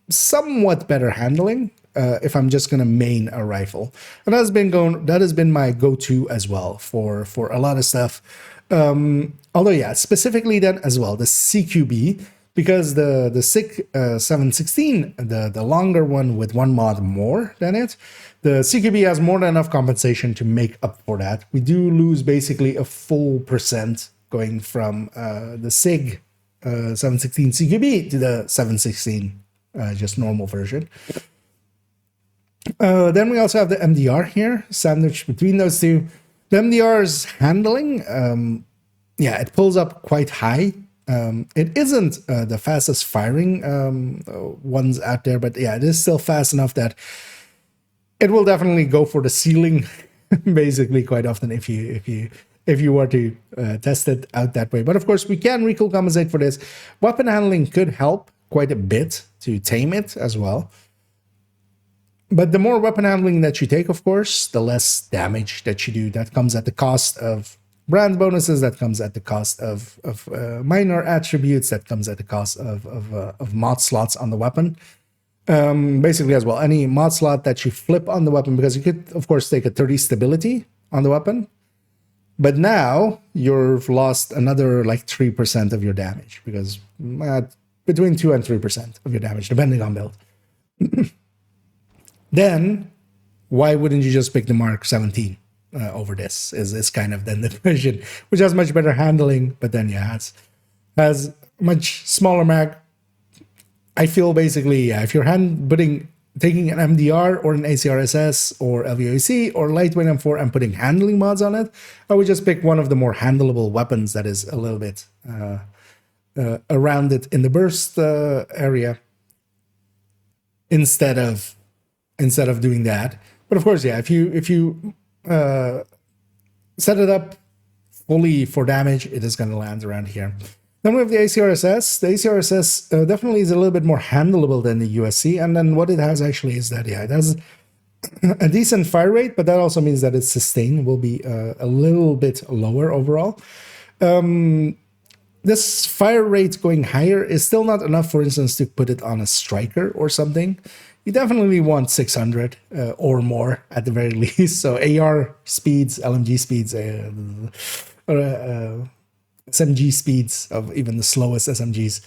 S1: somewhat better handling. if I'm just gonna main a rifle, and that has been my go-to as well for a lot of stuff. Although yeah, specifically that as well, the CQB, because the SIG 716, the longer one with one mod more than it, the CQB has more than enough compensation to make up for that. We do lose basically a full percent going from the SIG 716 CQB to the 716 just normal version. Then we also have the MDR here, sandwiched between those two. The MDR's handling, yeah, it pulls up quite high. It isn't the fastest firing ones out there, but yeah, it is still fast enough that it will definitely go for the ceiling, basically, quite often if you were to test it out that way. But of course, we can recoil compensate for this. Weapon handling could help quite a bit to tame it as well. But the more weapon handling that you take, of course, the less damage that you do. That comes at the cost of brand bonuses, that comes at the cost of minor attributes, that comes at the cost of mod slots on the weapon. Basically as well, any mod slot that you flip on the weapon, because you could, of course, take a 30 stability on the weapon, but now you've lost another like 3% of your damage, because between 2 and 3% of your damage, depending on build. Then why wouldn't you just pick the Mark 17 over this is kind of then the question, which has much better handling, but then yeah, has much smaller mag. I feel basically, yeah, if you're taking an MDR or an ACRSS or LVOC or lightweight M4 and putting handling mods on it, I would just pick one of the more handleable weapons that is a little bit around it in the burst area instead of doing that. But of course, yeah, if you set it up fully for damage, it is going to land around here. Then we have the ACRSS. The ACRSS definitely is a little bit more handleable than the USC. And then what it has actually is that, yeah, it has a decent fire rate, but that also means that its sustain will be a little bit lower overall. This fire rate going higher is still not enough, for instance, to put it on a striker or something. You definitely want 600 or more at the very least. So AR speeds, LMG speeds, SMG speeds of even the slowest SMGs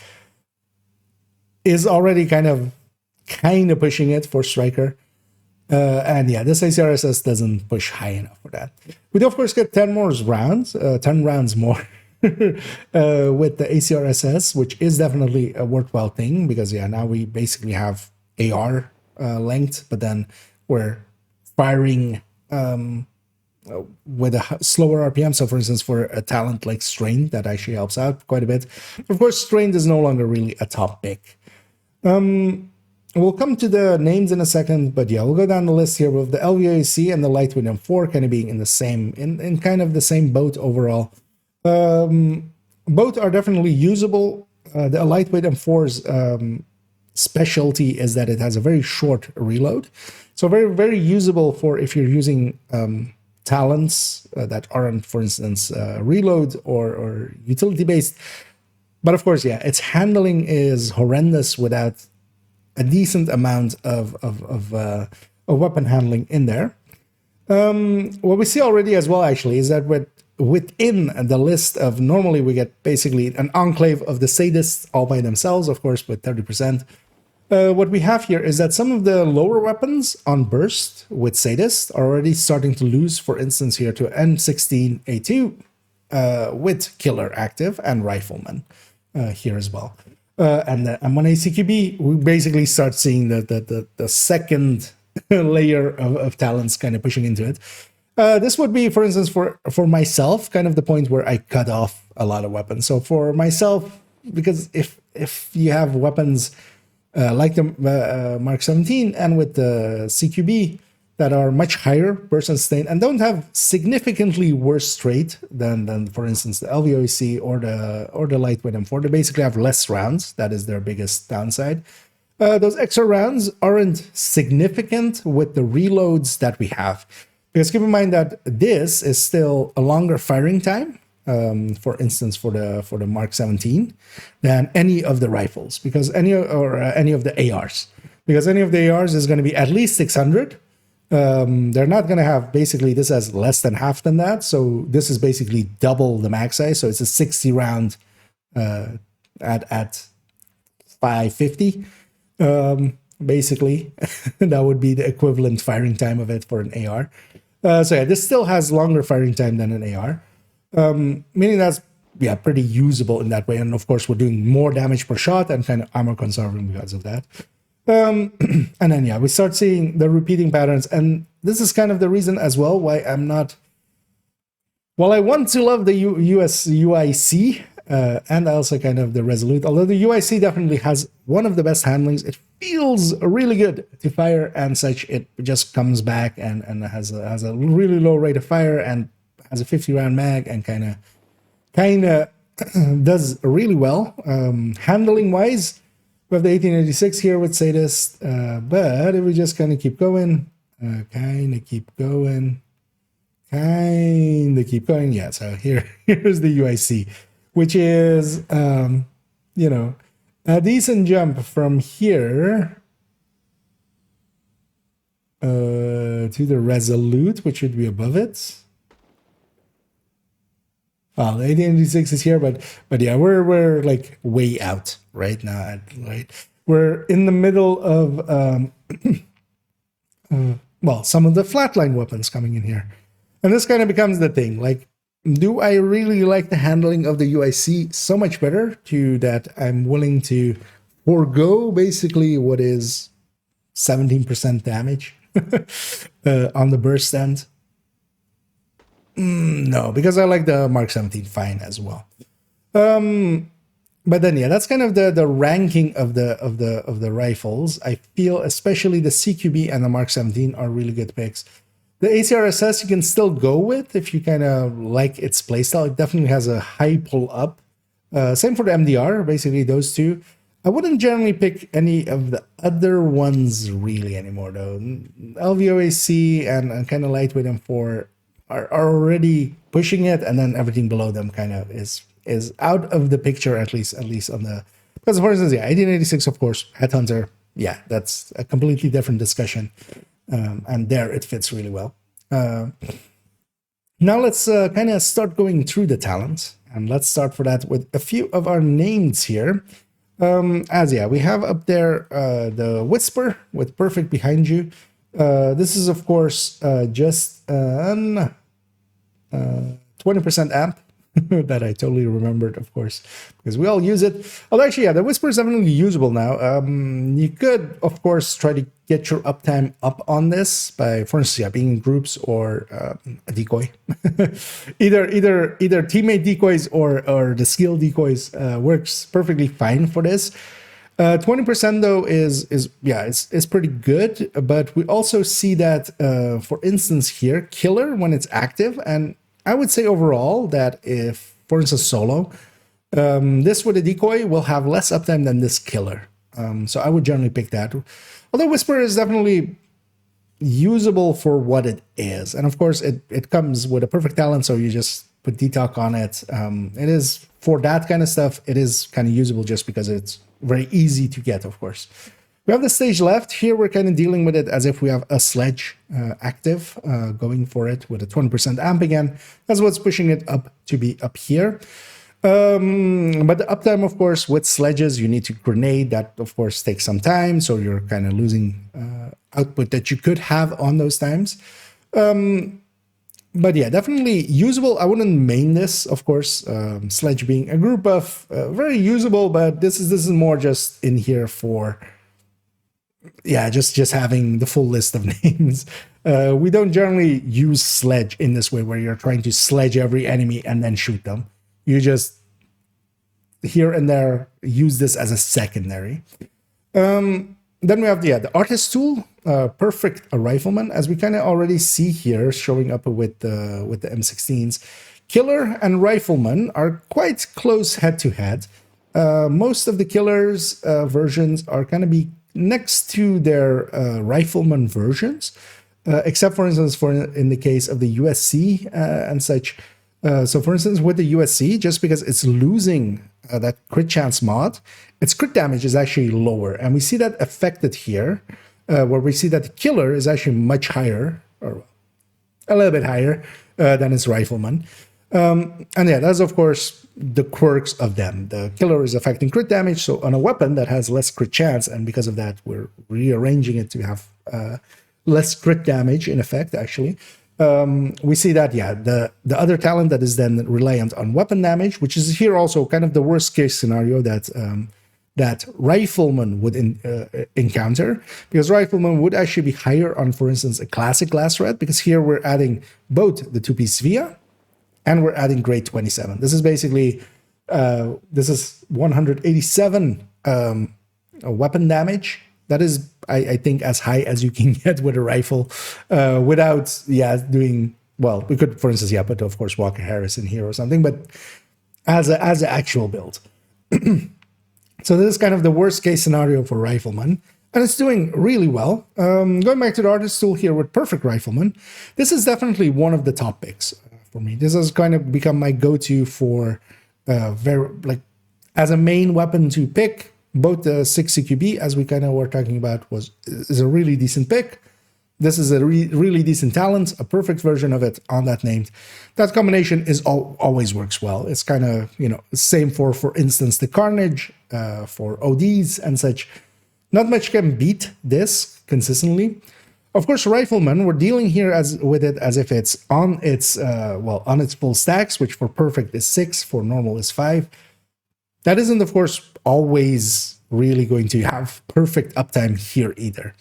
S1: is already kind of pushing it for striker. And yeah, this ACRSS doesn't push high enough for that. We do of course get 10 more rounds, 10 rounds more with the ACRSS, which is definitely a worthwhile thing, because yeah, now we basically have AR length, but then we're firing with a slower RPM. So for instance, for a talent like Strained, that actually helps out quite a bit. But of course, Strained is no longer really a top pick. We'll come to the names in a second, but yeah, we'll go down the list here with the LVAC and the Lightweight M4 kind of being in the same, in kind of the same boat overall. Both are definitely usable. The Lightweight M4's specialty is that it has a very short reload. So very, very usable for if you're using talents that aren't, for instance, reload or utility-based. But of course, yeah, its handling is horrendous without a decent amount of weapon handling in there. What we see already as well, actually, is that within the list of, normally we get basically an enclave of the sadists all by themselves, of course, with 30%. What we have here is that some of the lower weapons on burst with sadists are already starting to lose, for instance, here to M16A2 with killer active and rifleman here as well. And the M1A CQB, we basically start seeing the second layer of talents kind of pushing into it. This would be, for instance, for myself, kind of the point where I cut off a lot of weapons. So for myself, because if you have weapons like the Mark 17 and with the CQB that are much higher burst and sustain and don't have significantly worse trait than for instance the LVOC or the Lightweight M4, they basically have less rounds. That is their biggest downside. Those extra rounds aren't significant with the reloads that we have, because keep in mind that this is still a longer firing time. For instance, for the Mark 17 than any of the rifles, because any of the ARs. because any of the ARs is going to be at least 600. They're not going to have, basically, this has less than half than that. So this is basically double the mag size. So it's a 60 round at 550. Basically, that would be the equivalent firing time of it for an AR. So yeah, this still has longer firing time than an AR, meaning that's pretty usable in that way. And of course, we're doing more damage per shot and kind of armor conserving because of that. And then we start seeing the repeating patterns, and this is kind of the reason as well why I'm not. Well, I want to love the US UIC, and also kind of the Resolute. Although the UIC definitely has one of the best handlings, it feels really good to fire and such. It just comes back and has a really low rate of fire and has a 50 round mag and kind of does really well handling wise. We have the 1886 here with Sadist, but if we just kind of keep going, keep going, yeah. So here's the UIC, which is a decent jump from here to the Resolute, which should be above it. Well, the 1886 is here, but yeah, we're like way out right now. Right, we're in the middle of some of the flatline weapons coming in here, and this kind of becomes the thing. Like, do I really like the handling of the UIC so much better to that I'm willing to forego basically what is 17% damage on the burst end? No, because I like the Mark 17 fine as well. But then that's kind of the ranking of the rifles. I feel especially the CQB and the Mark 17 are really good picks. The ACRSS you can still go with if you kind of like its playstyle. It definitely has a high pull up. Same for the MDR, basically those two. I wouldn't generally pick any of the other ones really anymore though. LVOAC and kind of lightweight M4 are already pushing it, and then everything below them kind of is out of the picture, at least on the, because for instance, 1886, of course, Headhunter, that's a completely different discussion, and there it fits really well. Now let's kind of start going through the talents, and let's start for that with a few of our names here. We have up there the Whisper with Perfect behind you. This is, of course, just 20% amp that I totally remembered, of course, because we all use it. Although actually, the Whisper is definitely usable now. You could, of course, try to get your uptime up on this by, for instance, being in groups or a decoy. either teammate decoys or the skill decoys works perfectly fine for this. 20% though is pretty good, but we also see that for instance here, Killer when it's active, and I would say overall that if, for instance, solo, this with a decoy will have less uptime than this Killer. So I would generally pick that. Although Whisper is definitely usable for what it is, and of course it comes with a perfect talent, so you just put detox on it. It is for that kind of stuff. It is kind of usable just because it's very easy to get, of course. We have the stage left. Here we're kind of dealing with it as if we have a sledge active, going for it with a 20% amp again. That's what's pushing it up to be up here. But the uptime, of course, with sledges, you need to grenade. That, of course, takes some time. So you're kind of losing output that you could have on those times. But definitely usable. I wouldn't main this, of course. Sledge being a group of very usable, but this is more just in here for just having the full list of names. We don't generally use sledge in this way where you're trying to sledge every enemy and then shoot them. You just here and there use this as a secondary. Then we have the artist tool, perfect rifleman, as we kind of already see here showing up with the M16s. Killer and rifleman are quite close head to head. Most of the Killer's versions are kind of be next to their rifleman versions, except for instance in the case of the USC and such. So for instance with the USC, just because it's losing that crit chance mod, its crit damage is actually lower. And we see that affected here, where we see that the killer is actually much higher, or a little bit higher than its rifleman. And yeah, that's of course the quirks of them. The killer is affecting crit damage, so on a weapon that has less crit chance, and because of that, we're rearranging it to have less crit damage in effect, actually. We see that, yeah, the other talent that is then reliant on weapon damage, which is here also kind of the worst case scenario that that rifleman would encounter, because rifleman would actually be higher on, for instance, a classic glass red, because here we're adding both the two-piece via and we're adding grade 27. This is basically, this is 187 weapon damage. That is, I think, as high as you can get with a rifle without, yeah, doing, well, we could, for instance, yeah, put, of course, Walker Harris in here or something, but as an actual build. So this is kind of the worst case scenario for Rifleman, and it's doing really well. Going back to the artist tool here with Perfect Rifleman, this is definitely one of the top picks for me. This has kind of become my go-to for very, like, as a main weapon to pick. Both the 6 CQB, as we kind of were talking about, is a really decent pick. This is a really decent talent, a perfect version of it on that named. That combination is always works well. It's kind of, you know, same for instance, the Carnage, for ODs and such. Not much can beat this consistently. Of course, Rifleman, we're dealing here with it as if it's on its, on its full stacks, which for perfect is 6, for normal is 5. That isn't, of course, always really going to have perfect uptime here either.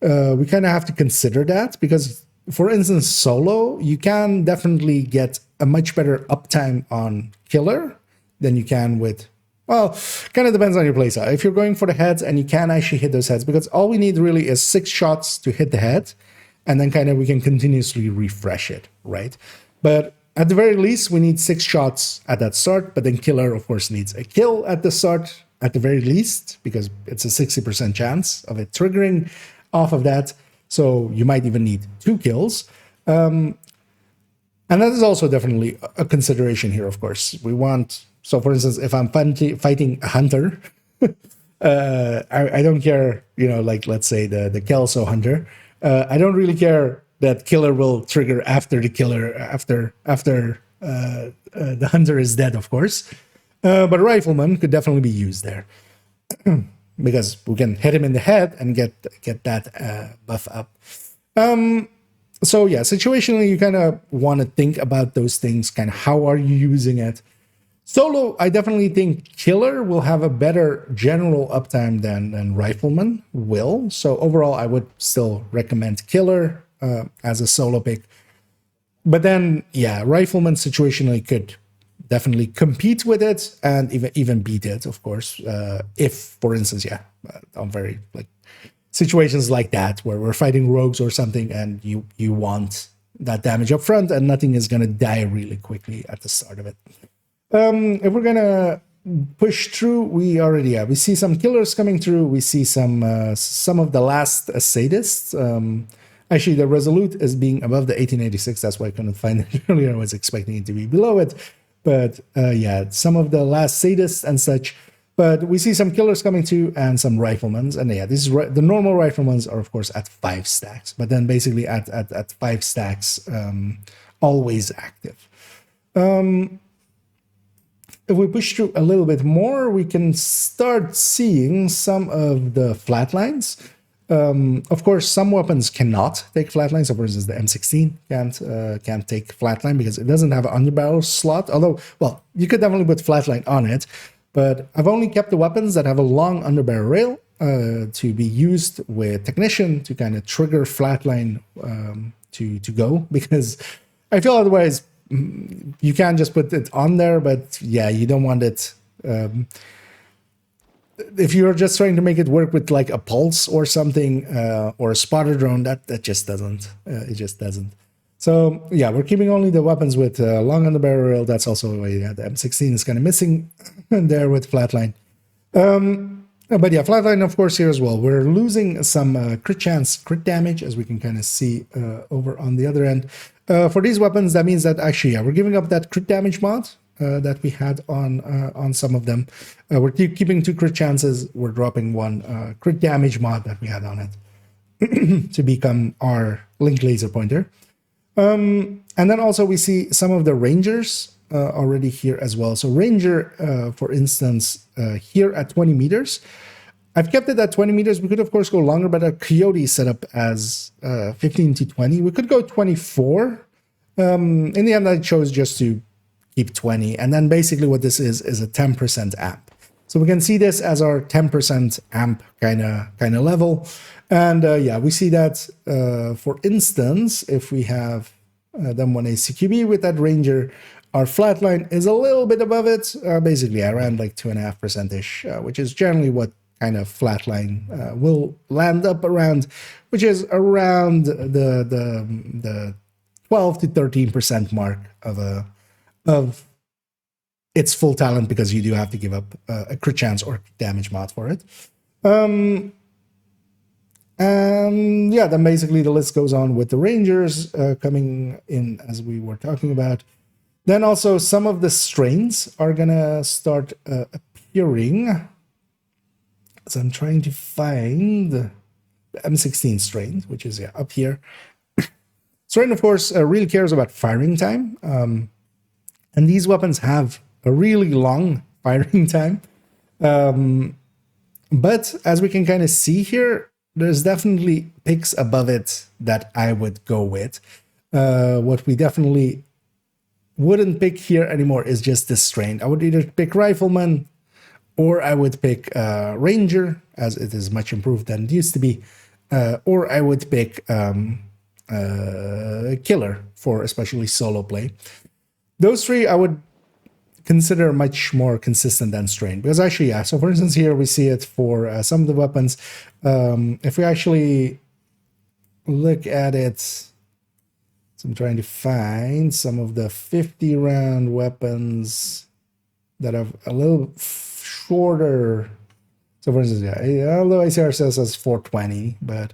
S1: We kind of have to consider that because, for instance, solo, you can definitely get a much better uptime on killer than you can with, well, kind of depends on your playstyle. If you're going for the heads and you can actually hit those heads, because all we need really is 6 shots to hit the head, and then kind of we can continuously refresh it, right? But at the very least, we need 6 shots at that start, but then killer, of course, needs a kill at the start, at the very least, because it's a 60% chance of it triggering off of that. So you might even need 2 kills. And that is also definitely a consideration here, of course. We want, so for instance, if I'm fighting a hunter, I don't care, you know, like let's say the Kelso hunter, I don't really care that killer will trigger after the killer, after the hunter is dead, of course. But Rifleman could definitely be used there. Because we can hit him in the head and get that buff up. So yeah, situationally, you kind of want to think about those things, kind of how are you using it. Solo, I definitely think killer will have a better general uptime than Rifleman will. So overall, I would still recommend killer as a solo pick. But then, yeah, Rifleman situationally could definitely compete with it and even beat it, of course. If, for instance, yeah, on very like situations like that where we're fighting rogues or something, and you want that damage up front, and nothing is gonna die really quickly at the start of it. If we're gonna push through, we see some killers coming through. We see some of the last sadists. Actually, the Resolute is being above the 1886. That's why I couldn't find it earlier. I was expecting it to be below it. But yeah, some of the last sadists and such. But we see some killers coming through and some riflemans. And yeah, this is the normal riflemans are, of course, at 5 stacks. But then basically at 5 stacks, always active. If we push through a little bit more, we can start seeing some of the flatlines. Of course, some weapons cannot take flatline. So, for instance, the M16 can't take flatline because it doesn't have an underbarrel slot. Although, well, you could definitely put flatline on it. But I've only kept the weapons that have a long underbarrel rail to be used with Technician to kind of trigger flatline to go, because I feel otherwise you can just put it on there. But yeah, you don't want it. If you're just trying to make it work with like a pulse or something, or a spotter drone, that just doesn't. It just doesn't. So yeah, we're keeping only the weapons with long underbarrel rail. That's also the M16 is kind of missing there with flatline. But yeah, flatline, of course, here as well. We're losing some crit chance, crit damage, as we can kind of see over on the other end. For these weapons, that means that actually, yeah, we're giving up that crit damage mod. that we had on some of them. We're keeping 2 crit chances. We're dropping 1 crit damage mod that we had on it to become our link laser pointer. And then also we see some of the rangers already here as well. So ranger, for instance, here at 20 meters. I've kept it at 20 meters. We could, of course, go longer, but a coyote set up as 15 to 20. We could go 24. In the end, I chose just to keep 20. And then basically what this is a 10% amp. So we can see this as our 10% amp kind of level. And yeah, we see that, for instance, if we have them 1 ACQB with that ranger, our flatline is a little bit above it, basically around like 2.5%-ish, which is generally what kind of flatline will land up around, which is around the 12 to 13% mark of its full talent, because you do have to give up a crit chance or damage mod for it. And yeah, then basically the list goes on with the rangers coming in as we were talking about. Then also some of the strains are gonna start appearing. So I'm trying to find the M16 strain, which is up here. Strain, of course, really cares about firing time. And these weapons have a really long firing time. But as we can kind of see here, there's definitely picks above it that I would go with. What we definitely wouldn't pick here anymore is just this strain. I would either pick Rifleman, or I would pick Ranger, as it is much improved than it used to be, or I would pick Killer for especially solo play. Those 3 I would consider much more consistent than Strain, because actually, yeah, so for instance here we see it for some of the weapons. If we actually look at it, so I'm trying to find some of the 50 round weapons that have a little shorter. So for instance, yeah, although ACR says it's 420, but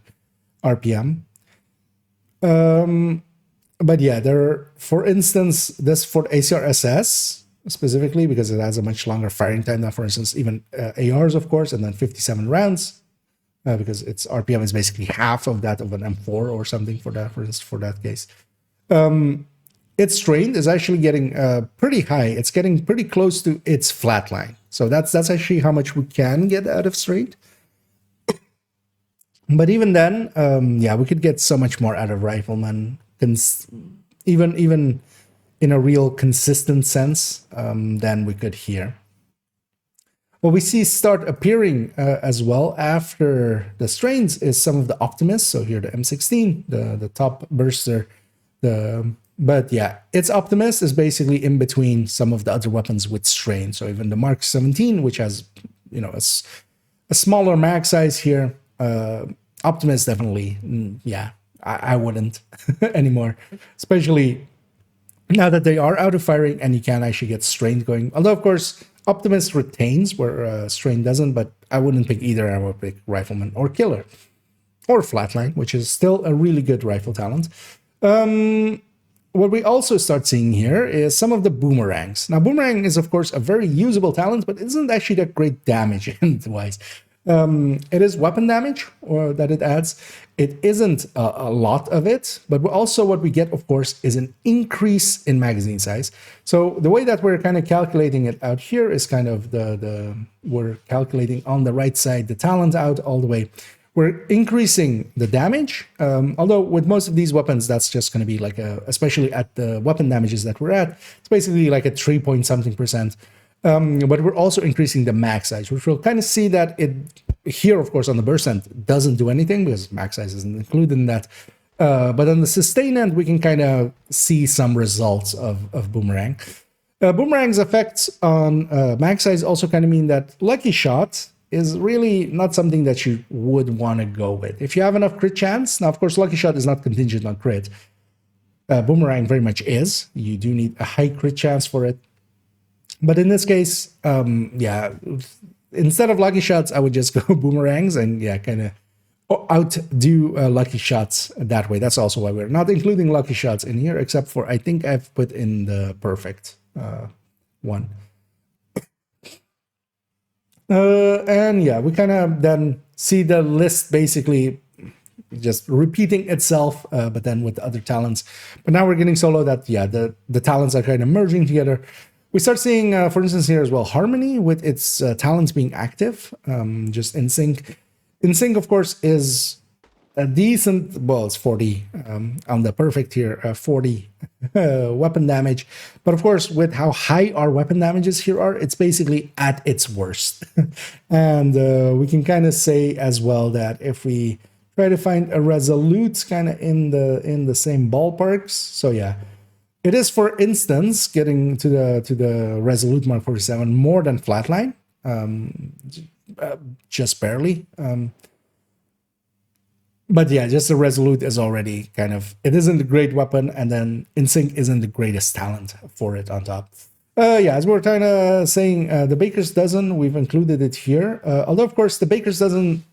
S1: RPM. But yeah, there, for instance, this for ACR SS specifically, because it has a much longer firing time than, for instance, even ARs, of course, and then 57 rounds, because its RPM is basically half of that of an M4 or something for that, for instance, for that case. Its strain is actually getting pretty high. It's getting pretty close to its flatline. So that's actually how much we can get out of strain. But even then, yeah, we could get so much more out of Rifleman, even in a real consistent sense, than we could here. What we see start appearing as well after the strains is some of the Optimists. So here the M16, the top burster, but yeah, its Optimist is basically in between some of the other weapons with strain. So even the Mark 17, which has, you know, a smaller mag size here, Optimist definitely, yeah, I wouldn't anymore, especially now that they are out of firing and you can actually get strain going. Although, of course, Optimist retains where strain doesn't, but I wouldn't pick either. I would pick Rifleman or Killer or Flatline, which is still a really good rifle talent. What we also start seeing here is some of the boomerangs. Now, boomerang is, of course, a very usable talent, but isn't actually that great damage-wise. It is weapon damage or that it adds. It isn't a lot of it, but also what we get, of course, is an increase in magazine size. So the way that we're kind of calculating it out here is kind of we're calculating on the right side the talent out all the way. We're increasing the damage, although with most of these weapons, that's just going to be like especially at the weapon damages that we're at, it's basically like a 3-point-something%. But we're also increasing the mag size, which we'll kind of see that it here, of course, on the burst end doesn't do anything because mag size isn't included in that. But on the sustain end, we can kind of see some results of Boomerang. Boomerang's effects on mag size also kind of mean that Lucky Shot is really not something that you would want to go with. If you have enough crit chance, now, of course, Lucky Shot is not contingent on crit. Boomerang very much is. You do need a high crit chance for it. But in this case, yeah, instead of Lucky Shots, I would just go Boomerangs and, yeah, kind of outdo Lucky Shots that way. That's also why we're not including Lucky Shots in here, except for, I think I've put in the perfect one. And yeah, we kind of then see the list basically just repeating itself, but then with other talents. But now we're getting solo that, yeah, the talents are kind of merging together. We start seeing, for instance, here as well, Harmony with its talents being active, just in sync. In sync, of course, is a decent, well, it's 40 on the perfect here, 40 weapon damage. But of course, with how high our weapon damages here are, it's basically at its worst. And we can kind of say as well that if we try to find a Resolute kind of in the same ballparks, so yeah, it is, for instance, getting to the Resolute Mark 47 more than Flatline, just barely. But yeah, just the Resolute is already kind of, it isn't a great weapon, and then Insync isn't the greatest talent for it on top. Yeah, as we're kind of saying, the Baker's Dozen, we've included it here. Although, of course, the Baker's Dozen,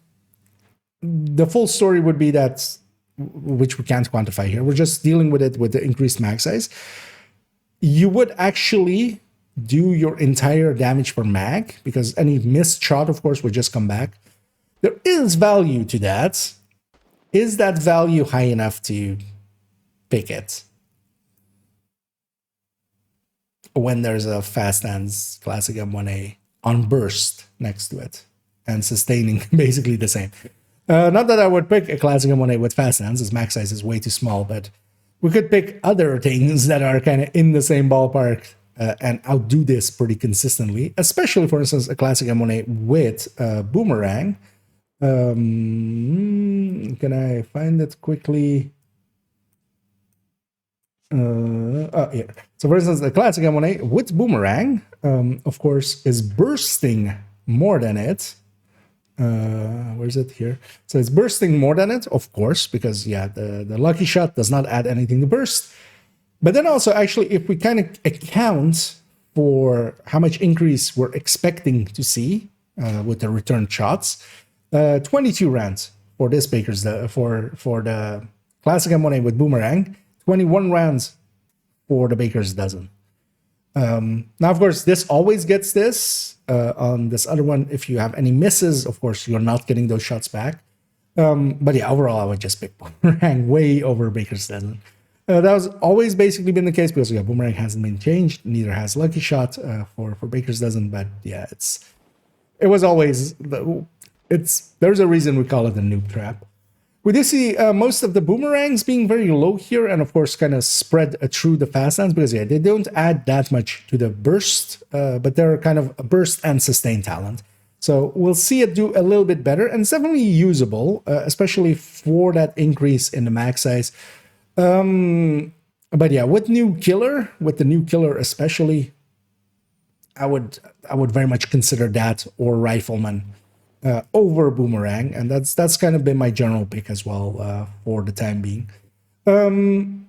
S1: the full story would be that, which we can't quantify here. We're just dealing with it with the increased mag size. You would actually do your entire damage per mag, because any missed shot, of course, would just come back. There is value to that. Is that value high enough to pick it when there's a Fast Hands Classic M1A on burst next to it and sustaining basically the same? Not that I would pick a Classic M1A with Fast Hands, as max size is way too small, but we could pick other things that are kind of in the same ballpark and outdo this pretty consistently, especially, for instance, a Classic M1A with Boomerang. Can I find it quickly? Oh, yeah. So, for instance, the Classic M1A with Boomerang, of course, is bursting more than it. Where's it here? So it's bursting more than it, of course, because, yeah, the Lucky Shot does not add anything to burst. But then also, actually, if we kind of account for how much increase we're expecting to see with the return shots, 22 rounds for this Baker's for the Classic M1A with Boomerang, 21 rounds for the Baker's Dozen. Now, of course, this always gets this. On this other one, if you have any misses, of course, you're not getting those shots back. But yeah, overall, I would just pick Boomerang way over Baker's Dozen. That was always basically been the case because, yeah, Boomerang hasn't been changed. Neither has Lucky Shot for Baker's Dozen. But yeah, it was always... There's a reason we call it a noob trap. We do see most of the boomerangs being very low here, and of course kind of spread through the fast hands, because yeah, they don't add that much to the burst, but they're kind of a burst and sustain talent. So we'll see it do a little bit better, and it's definitely usable, especially for that increase in the mag size. But yeah, with the new killer especially, I would very much consider that or Rifleman over Boomerang, and that's kind of been my general pick as well for the time being. And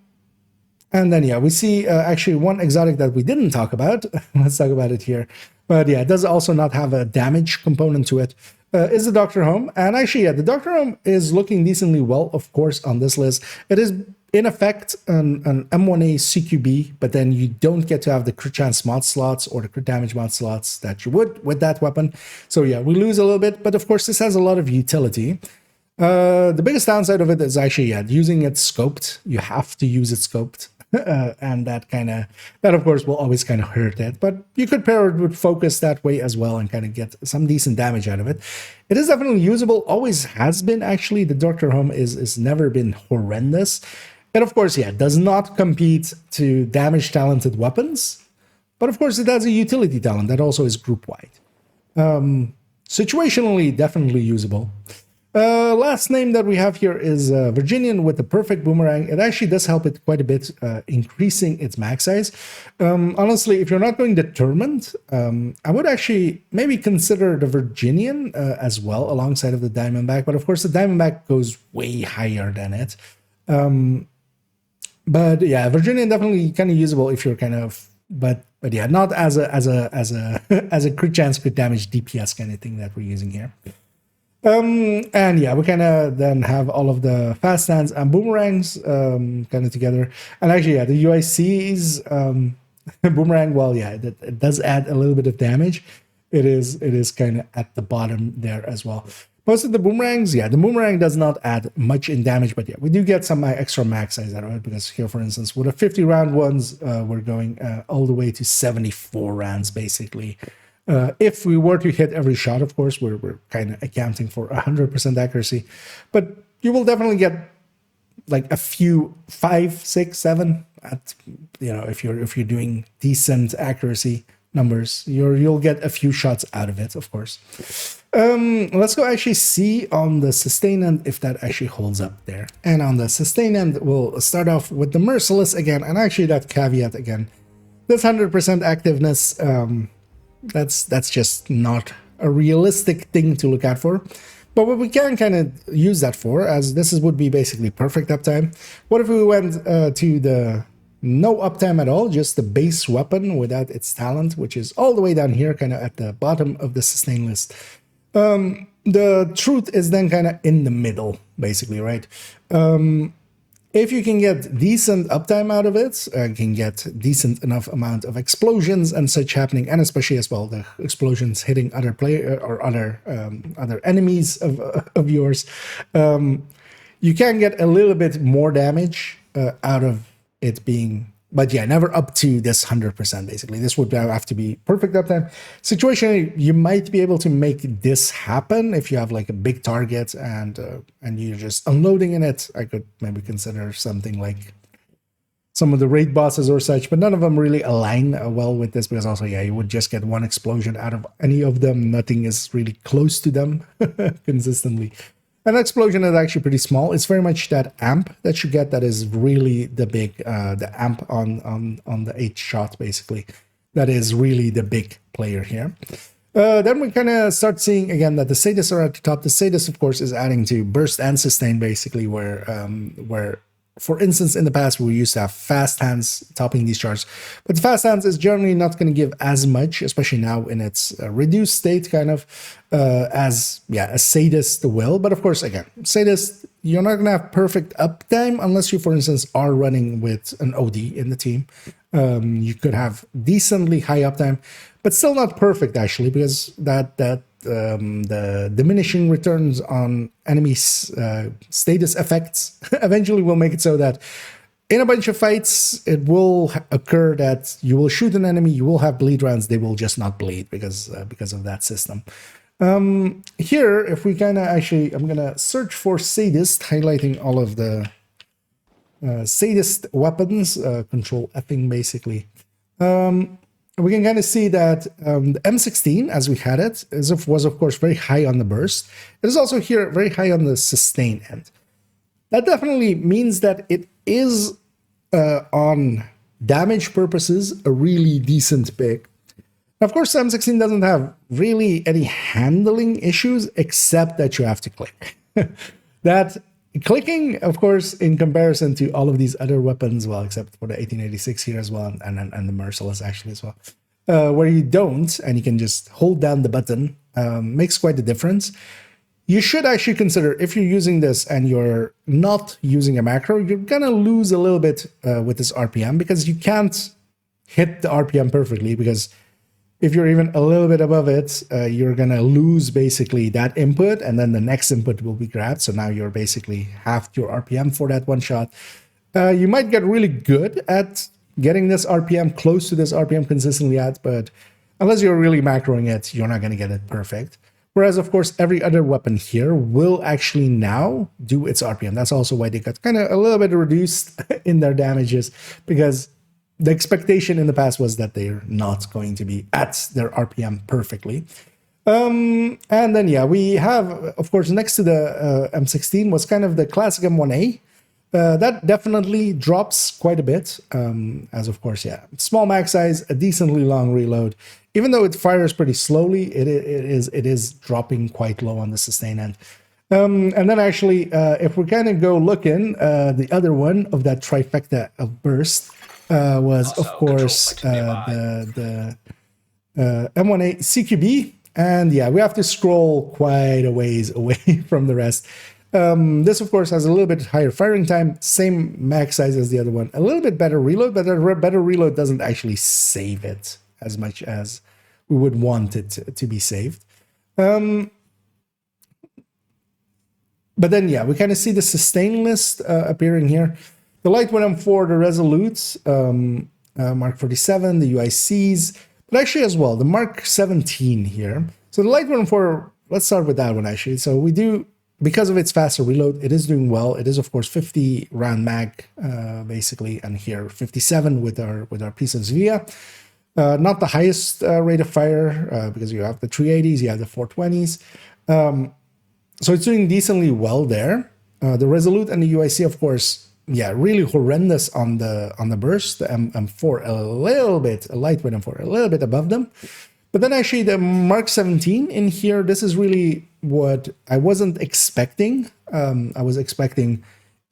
S1: then yeah, we see actually one exotic that we didn't talk about. Let's talk about it here. But yeah, it does also not have a damage component to it. Is the Dr. Home, and actually yeah, the Dr. Home is looking decently well, of course, on this list. It is in effect an M1A CQB, but then you don't get to have the crit chance mod slots or the crit damage mod slots that you would with that weapon. So yeah, we lose a little bit, but of course this has a lot of utility. The biggest downside of it is actually, yeah, using it scoped. You have to use it scoped. And that of course will always kind of hurt it, but you could pair it with focus that way as well and kind of get some decent damage out of it. It is definitely usable, always has been actually. The Dr. Home is never been horrendous. And of course, yeah, does not compete to damage talented weapons, but of course it has a utility talent that also is group wide. Situationally, definitely usable. Last name that we have here is Virginian with the perfect boomerang. It actually does help it quite a bit, increasing its mag size. Honestly, if you're not going determined, I would actually maybe consider the Virginian as well alongside of the Diamondback. But of course, the Diamondback goes way higher than it. But yeah, Virginian definitely kind of usable if you're kind of, but yeah, not as a crit chance, crit damage DPS kind of thing that we're using here. And yeah, we kind of then have all of the fast stands and boomerangs kind of together. And actually, yeah, the UICs, Boomerang, well, yeah, it does add a little bit of damage. It is kind of at the bottom there as well. Most of the boomerangs, yeah, the boomerang does not add much in damage, but yeah, we do get some extra max size out of it, because here, for instance, with the 50 round ones, we're going all the way to 74 rounds, basically. If we were to hit every shot, of course, we're kind of accounting for 100% accuracy, but you will definitely get like a few 5, 6, 7 at, if you're doing decent accuracy numbers, you'll get a few shots out of it, of course. Let's go actually see on the sustain end if that actually holds up there. And on the sustain end, we'll start off with the Merciless again, and actually that caveat again. This 100% activeness, that's just not a realistic thing to look out for. But what we can kind of use that for, as this would be basically perfect uptime. What if we went to the no uptime at all, just the base weapon without its talent, which is all the way down here, kind of at the bottom of the sustain list. The truth is then kind of in the middle, basically, right? If you can get decent uptime out of it, can get decent enough amount of explosions and such happening, and especially as well the explosions hitting other player or other enemies of yours, you can get a little bit more damage out of it being, but yeah, never up to this 100%. Basically, this would have to be perfect uptime. Situationally, you might be able to make this happen if you have like a big target and you're just unloading in it. I could maybe consider something like some of the raid bosses or such, but none of them really align well with this, because also, yeah, you would just get one explosion out of any of them. Nothing is really close to them consistently. An explosion is actually pretty small. It's very much that amp that you get that is really the big, the amp on the 8 shot, basically. That is really the big player here. Then we kind of start seeing, again, that the Sadists are at the top. The Sadist, of course, is adding to burst and sustain, basically, where for instance, in the past, we used to have fast hands topping these charts, but the fast hands is generally not going to give as much, especially now in its reduced state, kind of, as, yeah, a Sadist will. But of course, again, Sadist, you're not going to have perfect uptime unless you, for instance, are running with an OD in the team. You could have decently high uptime, but still not perfect, actually, because the diminishing returns on enemies' status effects eventually will make it so that in a bunch of fights, it will occur that you will shoot an enemy, you will have bleed rounds, they will just not bleed because of that system. Here, if we kind of actually, I'm going to search for Sadist, highlighting all of the Sadist weapons, control Fing basically. We can kind of see that the M16, as we had it, was of course very high on the burst. It is also here very high on the sustain end. That definitely means that it is, on damage purposes, a really decent pick. Of course, the M16 doesn't have really any handling issues, except that you have to click. That clicking, of course, in comparison to all of these other weapons, well, except for the 1886 here as well, and the Merciless actually as well, where you don't, and you can just hold down the button, makes quite a difference. You should actually consider, if you're using this and you're not using a macro, you're gonna lose a little bit with this RPM, because you can't hit the RPM perfectly, because if you're even a little bit above it, you're going to lose basically that input, and then the next input will be grabbed. So now you're basically half your RPM for that one shot. You might get really good at getting this RPM close to this RPM consistently at, but unless you're really macroing it, you're not going to get it perfect. Whereas, of course, every other weapon here will actually now do its RPM. That's also why they got kind of a little bit reduced in their damages, because the expectation in the past was that they're not going to be at their RPM perfectly. And then, yeah, we have, of course, next to the M16 was kind of the classic M1A. That definitely drops quite a bit, as of course, yeah, small max size, a decently long reload. Even though it fires pretty slowly, it is dropping quite low on the sustain end. And then actually, if we kind of go looking, the other one of that trifecta of burst, was also, of course, the M1A CQB. And yeah, we have to scroll quite a ways away from the rest. This, of course, has a little bit higher firing time, same mag size as the other one, a little bit better reload, but a better reload doesn't actually save it as much as we would want it to be saved. But then, yeah, we kind of see the sustain list appearing here. The light 1M4, the Resolutes, Mark 47, the UICs, but actually as well, the Mark 17 here. So the light 1M4, let's start with that one actually. So we do, because of its faster reload, it is doing well. It is, of course, 50 round mag, basically, and here 57 with our piece of Zvia. Not the highest rate of fire, because you have the 380s, you have the 420s. So it's doing decently well there. The Resolute and the UIC, of course, yeah, really horrendous on the burst. The M4 a little bit, a lightweight M4 a little bit above them. But then actually the Mark 17 in here, this is really what I wasn't expecting. I was expecting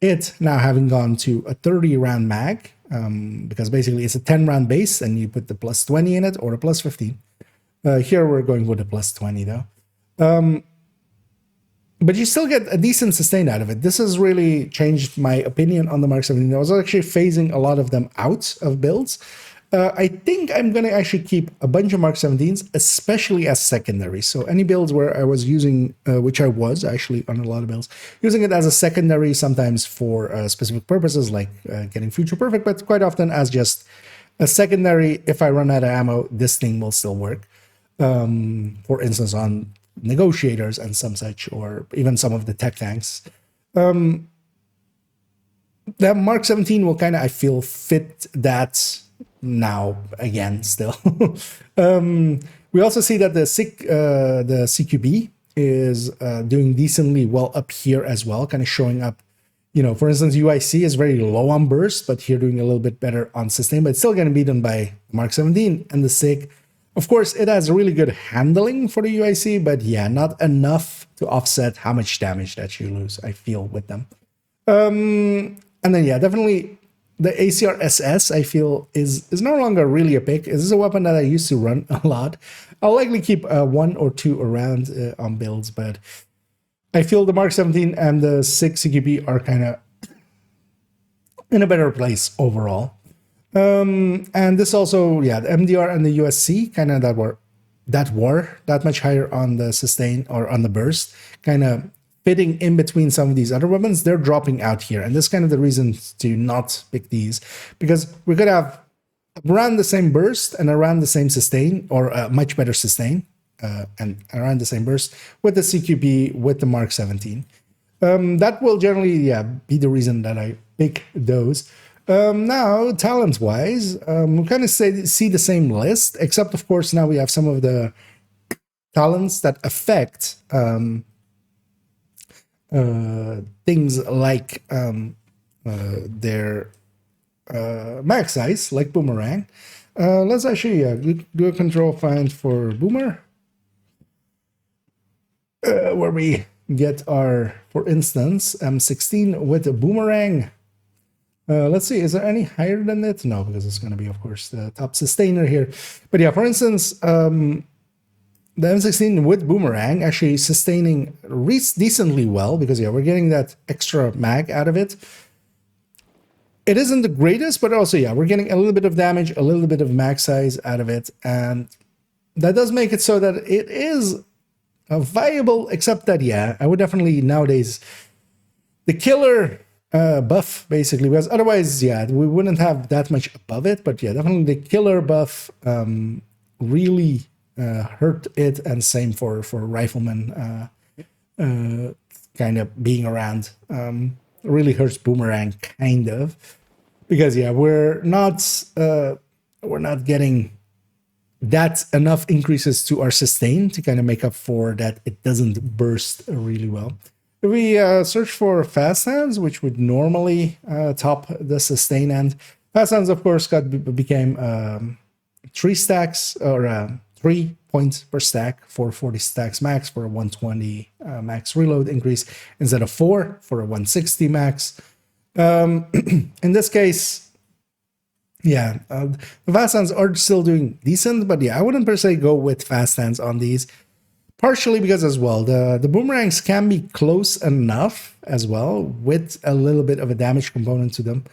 S1: it now having gone to a 30 round mag, because basically it's a 10 round base and you put the plus 20 in it or a plus 15. Here we're going with a plus 20 though. But you still get a decent sustain out of it. This has really changed my opinion on the Mark 17. I was actually phasing a lot of them out of builds. I think I'm going to actually keep a bunch of Mark 17s, especially as secondary. So any builds where I was using, which I was actually on a lot of builds, using it as a secondary, sometimes for specific purposes like getting future perfect, but quite often as just a secondary. If I run out of ammo, this thing will still work. For instance, on negotiators and some such, or even some of the tech tanks. The Mark 17 will kind of, I feel, fit that now again still. We also see that the CQB is doing decently well up here as well, kind of showing up. You know, for instance, UIC is very low on burst, but here doing a little bit better on sustain, but it's still going to be done by Mark 17 and the SIG. Of course, it has really good handling for the UIC, but yeah, not enough to offset how much damage that you lose, I feel, with them. And then, yeah, definitely the ACR SS, I feel, is no longer really a pick. This is a weapon that I used to run a lot. I'll likely keep one or two around on builds, but I feel the Mark 17 and the 6 CQB are kind of in a better place overall. And this also, yeah, the MDR and the USC kind of that were that much higher on the sustain or on the burst, kind of fitting in between some of these other weapons. They're dropping out here, and that's kind of the reason to not pick these, because we're gonna have around the same burst and around the same sustain, or much better sustain, and around the same burst with the CQB with the Mark 17. That will generally, yeah, be the reason that I pick those. Now, talent-wise, we kind of see the same list, except, of course, now we have some of the talents that affect things like their max size, like Boomerang. Let's actually do a control find for Boomer, where we get our, for instance, M16 with a Boomerang. Let's see, is there any higher than it? No, because it's going to be, of course, the top sustainer here. But yeah, for instance, the M16 with Boomerang actually sustaining decently well, because yeah, we're getting that extra mag out of it. It isn't the greatest, but also, yeah, we're getting a little bit of damage, a little bit of mag size out of it. And that does make it so that it is viable, except that, yeah, I would definitely nowadays, the killer buff, basically, because otherwise, yeah, we wouldn't have that much above it. But yeah, definitely the killer buff really hurt it, and same for riflemen kind of being around. Really hurts Boomerang, kind of, because yeah, we're not getting that enough increases to our sustain to kind of make up for that. It doesn't burst really well. If we search for fast hands, which would normally top the sustain end, fast hands, of course, became 3 stacks, or 3 points per stack for 40 stacks max for a 120 max reload increase, instead of 4 for a 160 max. In this case, yeah, the fast hands are still doing decent, but yeah, I wouldn't per se go with fast hands on these. Partially because as well, the boomerangs can be close enough as well with a little bit of a damage component to them.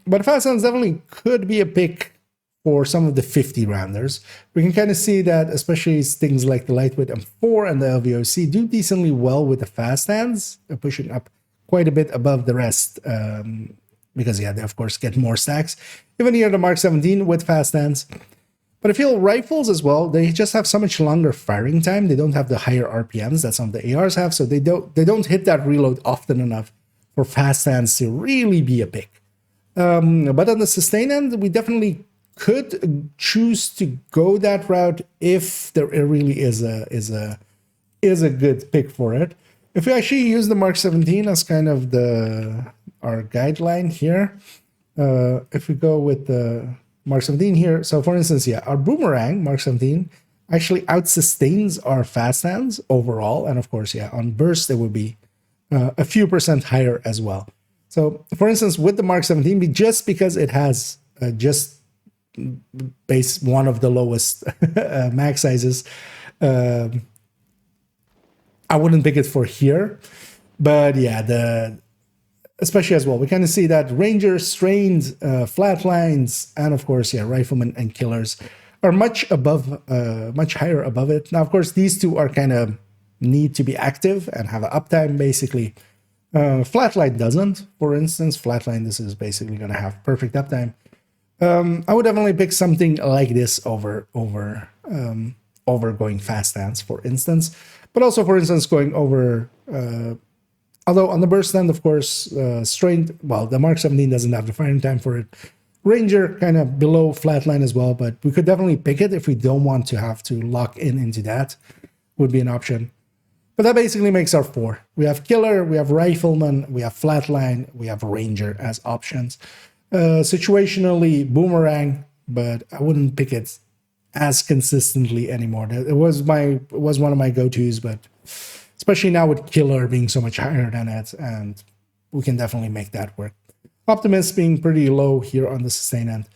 S1: But fast hands definitely could be a pick for some of the 50 rounders. We can kind of see that especially things like the lightweight M4 and the LVOC do decently well with the fast hands, pushing up quite a bit above the rest. Because yeah, they of course get more stacks. Even here the Mark 17 with fast hands. But I feel rifles as well, they just have so much longer firing time. They don't have the higher RPMs that some of the ARs have, so they don't hit that reload often enough for fast hands to really be a pick. But on the sustain end, we definitely could choose to go that route if there really is a good pick for it. If we actually use the Mark 17 as kind of our guideline here, if we go with the Mark 17 here, so for instance, yeah, our boomerang Mark 17 actually outsustains our fast hands overall, and of course, yeah, on burst it would be a few percent higher as well. So, for instance, with the Mark 17, just because it has just base one of the lowest mag sizes, I wouldn't pick it for here. But yeah, especially as well, we kind of see that Rangers, Strained, Flatlines, and of course, yeah, Riflemen and Killers are much higher above it. Now, of course, these two are kind of need to be active and have an uptime, basically. Flatline doesn't, for instance. Flatline, this is basically going to have perfect uptime. I would definitely pick something like this over going fast hands, for instance. But also, for instance, going over... although on the burst end, of course, Strained, well, the Mark 17 doesn't have the firing time for it. Ranger kind of below flatline as well, but we could definitely pick it if we don't want to have to lock into that. Would be an option. But that basically makes our 4. We have Killer, we have Rifleman, we have Flatline, we have Ranger as options. Situationally, Boomerang, but I wouldn't pick it as consistently anymore. It was one of my go-tos, but especially now with Killer being so much higher than it, and we can definitely make that work. Optimist being pretty low here on the sustain end.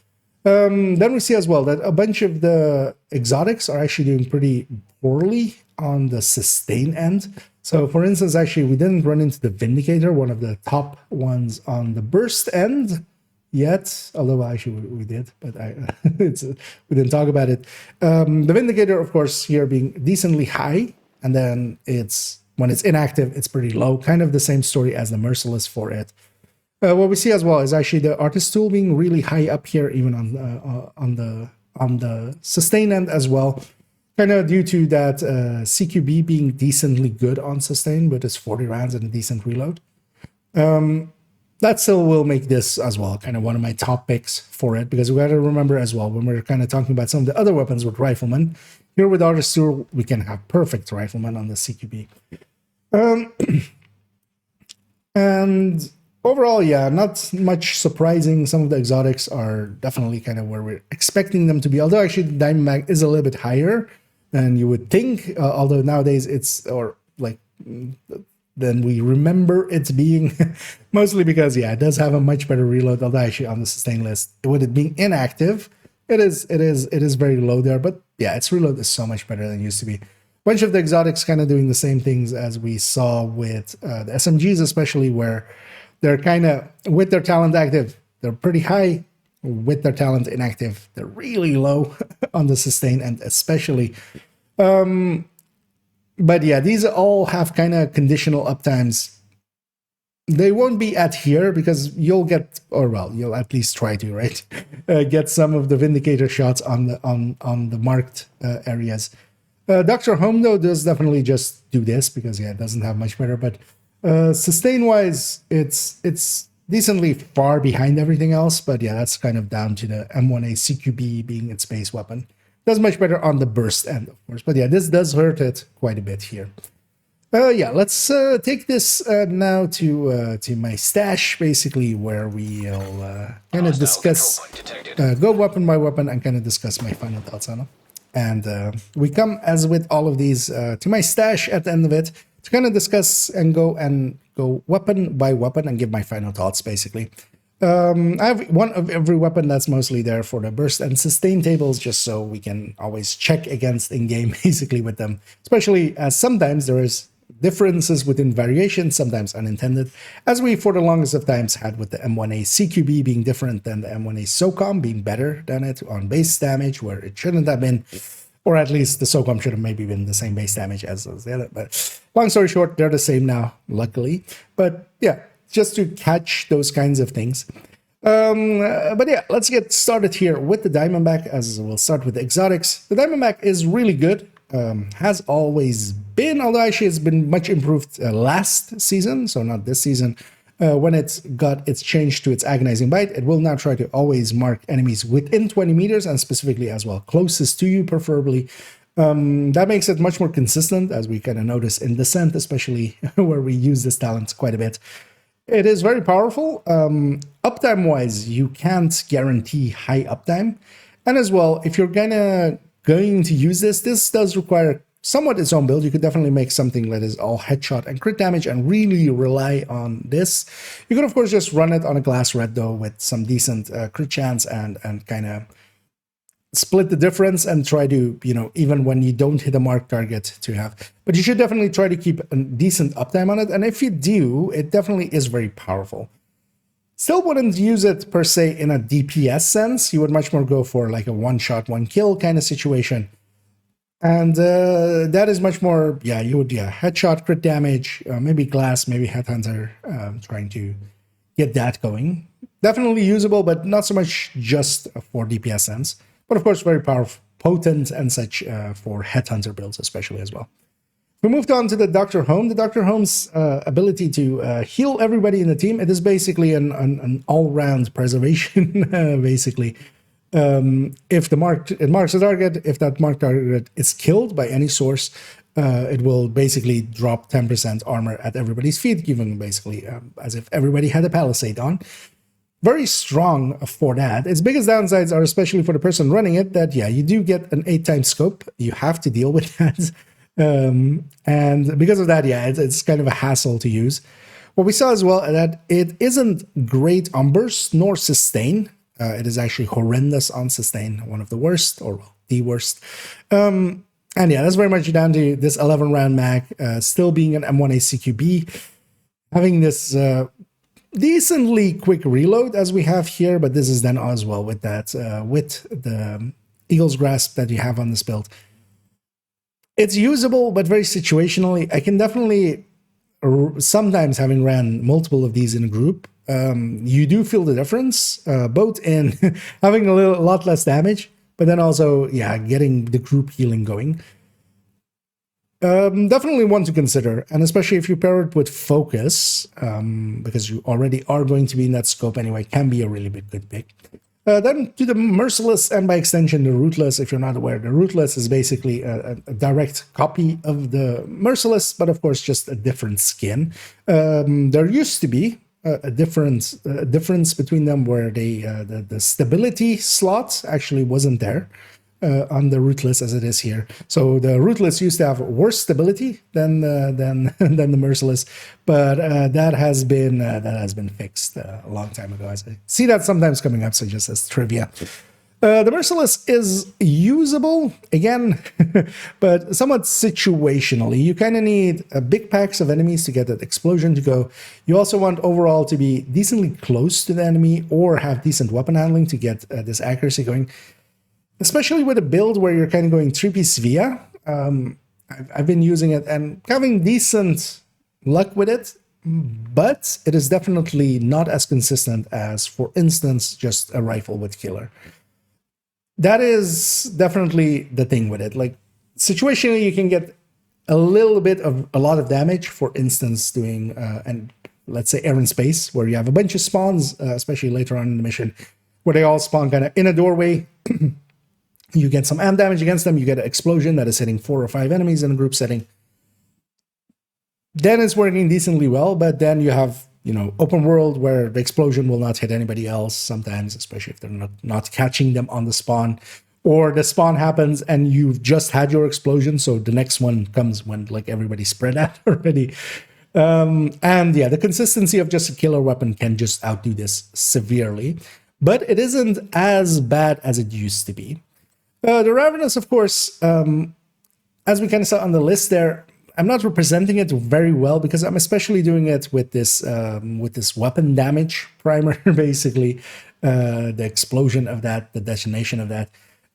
S1: Then we see as well that a bunch of the exotics are actually doing pretty poorly on the sustain end. So for instance, actually, we didn't run into the Vindicator, one of the top ones on the burst end yet, although actually we did, but we didn't talk about it. The Vindicator, of course, here being decently high, and then when it's inactive, it's pretty low. Kind of the same story as the Merciless for it. What we see as well is actually the Artist Tool being really high up here, even on the sustain end as well. Kind of due to that CQB being decently good on sustain with its 40 rounds and a decent reload. That still will make this as well kind of one of my top picks for it, because we got to remember as well when we're kind of talking about some of the other weapons with Rifleman. Here with Artist Tool, we can have perfect Rifleman on the CQB. And overall, yeah, not much surprising. Some of the exotics are definitely kind of where we're expecting them to be, although actually the Diamond Mag is a little bit higher than you would think, although nowadays than we remember it being, mostly because, yeah, it does have a much better reload, although actually on the sustain list, with it being inactive, it is very low there, but yeah, its reload is so much better than it used to be. A bunch of the exotics kind of doing the same things as we saw with the SMGs, especially, where they're kind of, with their talent active, they're pretty high. With their talent inactive, they're really low on the sustain end, especially. But yeah, these all have kind of conditional uptimes. They won't be at here because you'll get, or well, you'll at least try to, right? Get some of the Vindicator shots on the marked areas. Dr. Home, though, does definitely just do this because, yeah, it doesn't have much better. But sustain-wise, it's decently far behind everything else. But yeah, that's kind of down to the M1A CQB being its base weapon. Does much better on the burst end, of course. But yeah, this does hurt it quite a bit here. Yeah, let's take this now to my stash, basically, where we'll kind of discuss, go weapon by weapon and kind of discuss my final thoughts on them. And we come, as with all of these, to my stash at the end of it to kind of discuss and go weapon by weapon and give my final thoughts, basically. I have one of every weapon that's mostly there for the burst and sustain tables, just so we can always check against in-game basically with them, especially as sometimes there is differences within variations, sometimes unintended, as we for the longest of times had with the M1A CQB being different than the M1A SOCOM, being better than it on base damage where it shouldn't have been, or at least the SOCOM should have maybe been the same base damage as the other. But long story short, they're the same now, luckily. But yeah, just to catch those kinds of things. But yeah, let's get started here with the Diamondback, as we'll start with the exotics. The Diamondback is really good, has always been, although actually it's been much improved last season, so not this season. When it's got its change to its agonizing bite, it will now try to always mark enemies within 20 meters and specifically as well closest to you, preferably. That makes it much more consistent, as we kind of notice in Descent, especially where we use this talent quite a bit. It is very powerful. Uptime-wise, you can't guarantee high uptime. And as well, if you're going to use this does require somewhat its own build. You could definitely make something that is all headshot and crit damage and really rely on this. You could, of course, just run it on a glass red, though, with some decent crit chance and kind of split the difference and try to, even when you don't hit a mark target to have. But you should definitely try to keep a decent uptime on it. And if you do, it definitely is very powerful. Still wouldn't use it per se in a DPS sense. You would much more go for like a one-shot, one-kill kind of situation. And that is much more, you would, headshot, crit damage, maybe glass, maybe headhunter, trying to get that going. Definitely usable, but not so much just for DPS sense. But of course, very powerful, potent and such for headhunter builds, especially as well. We moved on to the Dr. Home. The Dr. Home's ability to heal everybody in the team. It is basically an all-round preservation, basically. If it marks a target, if that marked target is killed by any source, it will basically drop 10% armor at everybody's feet, given basically as if everybody had a palisade on. Very strong for that. Its biggest downsides are, especially for the person running it, that you do get an 8x scope. You have to deal with that. And because of that, it's kind of a hassle to use. What we saw as well, that it isn't great on burst nor sustain. It is actually horrendous on sustain, one of the worst, or the worst. And that's very much down to this 11-round mag, still being an M1A CQB, having this decently quick reload as we have here, but this is then as well with that, with the Eagle's Grasp that you have on this build. It's usable, but very situationally. I can definitely, sometimes having ran multiple of these in a group, you do feel the difference, both in having a lot less damage, but then also, getting the group healing going. Definitely one to consider, and especially if you pair it with focus, because you already are going to be in that scope anyway, can be a really good pick. Then to the Merciless, and by extension the Ruthless. If you're not aware, the Ruthless is basically a direct copy of the Merciless, but of course just a different skin. There used to be a difference between them, where the stability slot actually wasn't there on the Ruthless as it is here. So the Ruthless used to have worse stability than the Merciless, but that has been fixed a long time ago. I see that sometimes coming up, so just as trivia. The Merciless is usable, again, but somewhat situationally. You kind of need big packs of enemies to get that explosion to go. You also want overall to be decently close to the enemy or have decent weapon handling to get this accuracy going. Especially with a build where you're kind of going 3-piece via. I've been using it and having decent luck with it, but it is definitely not as consistent as, for instance, just a rifle with killer. That is definitely the thing with it. Like, situationally, you can get a little bit of a lot of damage, for instance, doing, and let's say air and space, where you have a bunch of spawns, especially later on in the mission, where they all spawn kind of in a doorway. You get some amp damage against them, you get an explosion that is hitting 4 or 5 enemies in a group setting. Then it's working decently well, but then you have, open world where the explosion will not hit anybody else sometimes, especially if they're not catching them on the spawn. Or the spawn happens and you've just had your explosion, so the next one comes when like everybody's spread out already. And yeah, the consistency of just a killer weapon can just outdo this severely, but it isn't as bad as it used to be. The Ravenous, of course, as we kind of saw on the list there, I'm not representing it very well because I'm especially doing it with this weapon damage primer, basically, the explosion of that, the detonation of that.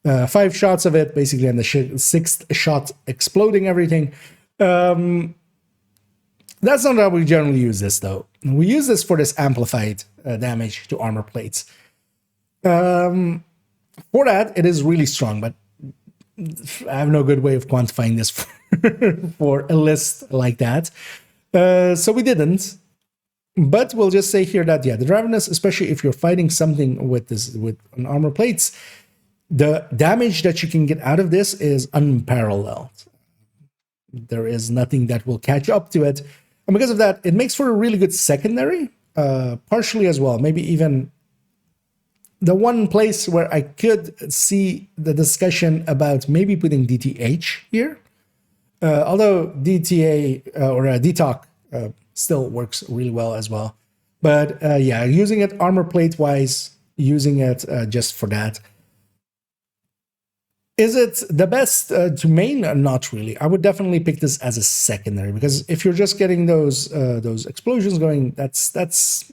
S1: 5 shots of it, basically, and the 6th shot exploding everything. That's not how we generally use this, though. We use this for this amplified damage to armor plates. For that, it is really strong, but I have no good way of quantifying this for a list like that. So we didn't. But we'll just say here that, yeah, the Ravenous, especially if you're fighting something with an armor plates, the damage that you can get out of this is unparalleled. There is nothing that will catch up to it. And because of that, it makes for a really good secondary, partially as well. Maybe even the one place where I could see the discussion about maybe putting DTH here. Although DTA or DTOC still works really well as well. But yeah, using it armor plate wise, using it just for that. Is it the best to main? Not really. I would definitely pick this as a secondary because if you're just getting those explosions going, that's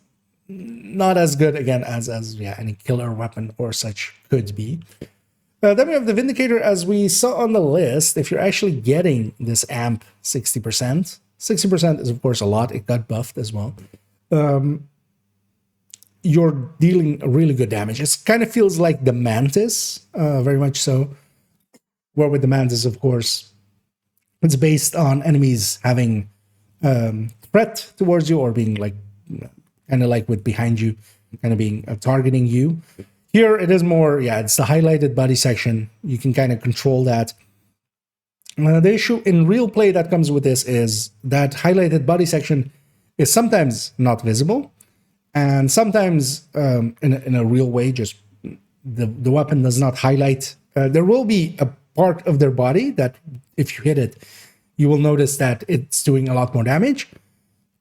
S1: not as good again as yeah, any killer weapon or such could be. Then we have the Vindicator, as we saw on the list. If you're actually getting this amp 60%, 60% is of course a lot. It got buffed as well. You're dealing really good damage. It kind of feels like the Mantis, very much so. Where with the Mantis, of course, it's based on enemies having threat towards you or being like kind of like with behind you, kind of being targeting you. Here it is more, yeah, it's the highlighted body section. You can kind of control that. The issue in real play that comes with this is that highlighted body section is sometimes not visible, and sometimes in a real way, just the weapon does not highlight. There will be a part of their body that if you hit it, you will notice that it's doing a lot more damage,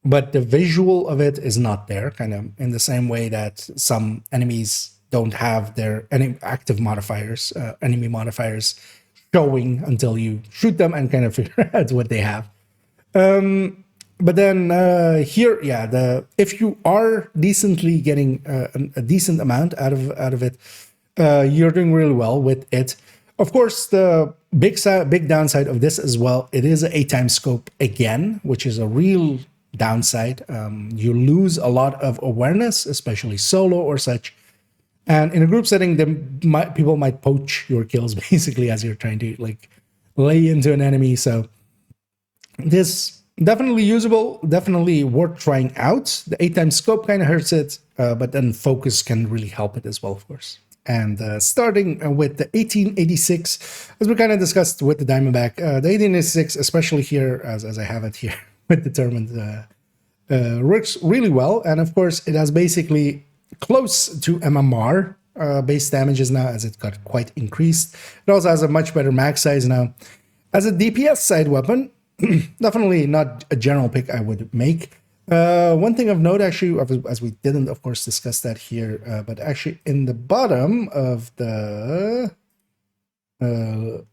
S1: but the visual of it is not there, kind of in the same way that some enemies don't have their active modifiers, enemy modifiers showing until you shoot them and kind of figure out what they have. But then here, yeah, if you are decently getting a decent amount out of it, you're doing really well with it. Of course, the big downside of this as well, it is an 8x scope again, which is a real downside. You lose a lot of awareness, especially solo or such. And in a group setting, people might poach your kills basically as you're trying to like lay into an enemy. So this definitely usable, definitely worth trying out. The 8x scope kind of hurts it, but then focus can really help it as well, of course. And starting with the 1886, as we kind of discussed with the Diamondback, the 1886, especially here, as I have it here with Determined, works really well. And of course, it has basically close to MMR base damages now, as it got quite increased. It also has a much better max size now. As a DPS side weapon, definitely not a general pick I would make. One thing of note, actually, as we didn't, of course, discuss that here, but actually in the bottom of the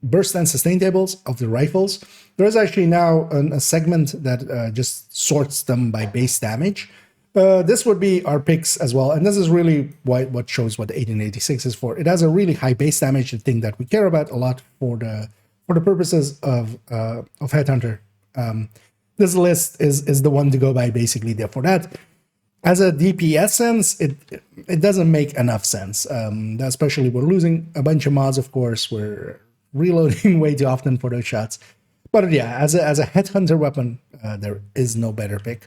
S1: burst and sustain tables of the rifles, there is actually now a segment that just sorts them by base damage. This would be our picks as well, and this is really what shows what the 1886 is for. It has a really high base damage, the thing that we care about a lot for the purposes of Headhunter. This list is the one to go by basically there for that. As a DPS sense, it doesn't make enough sense. Especially we're losing a bunch of mods, of course. We're reloading way too often for those shots. But yeah, as a Headhunter weapon, there is no better pick.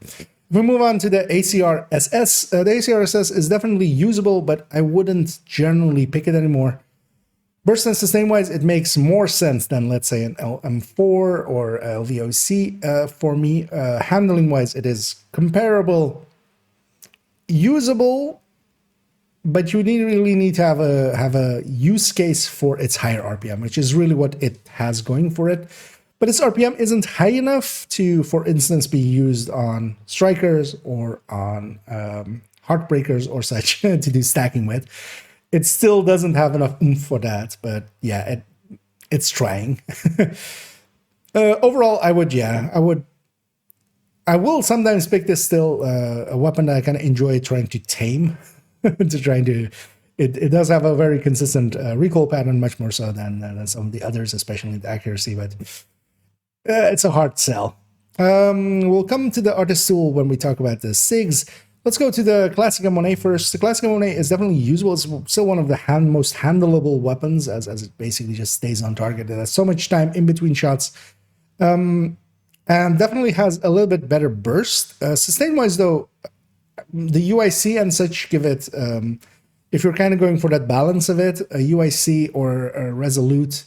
S1: If we move on to the ACR-SS, the ACR-SS is definitely usable, but I wouldn't generally pick it anymore. Burst and sustain wise, it makes more sense than, let's say, an LM4 or LVOC for me. Handling wise, it is comparable, usable, but you really need to have a use case for its higher RPM, which is really what it has going for it. but its RPM isn't high enough to, for instance, be used on strikers or on heartbreakers or such to do stacking with. It still doesn't have enough oomph for that, but yeah, it's trying. Overall, I will sometimes pick this still, a weapon that I kind of enjoy trying to tame, it does have a very consistent recoil pattern, much more so than some of the others, especially the accuracy, but it's a hard sell. We'll come to the artist tool when we talk about the SIGs. Let's go to the Classic M1A first. The Classic M1A is definitely usable. It's still one of the most handleable weapons, as it basically just stays on target. It has so much time in between shots. And definitely has a little bit better burst. Sustain-wise, though, the UIC and such give it, if you're kind of going for that balance of it, a UIC or a Resolute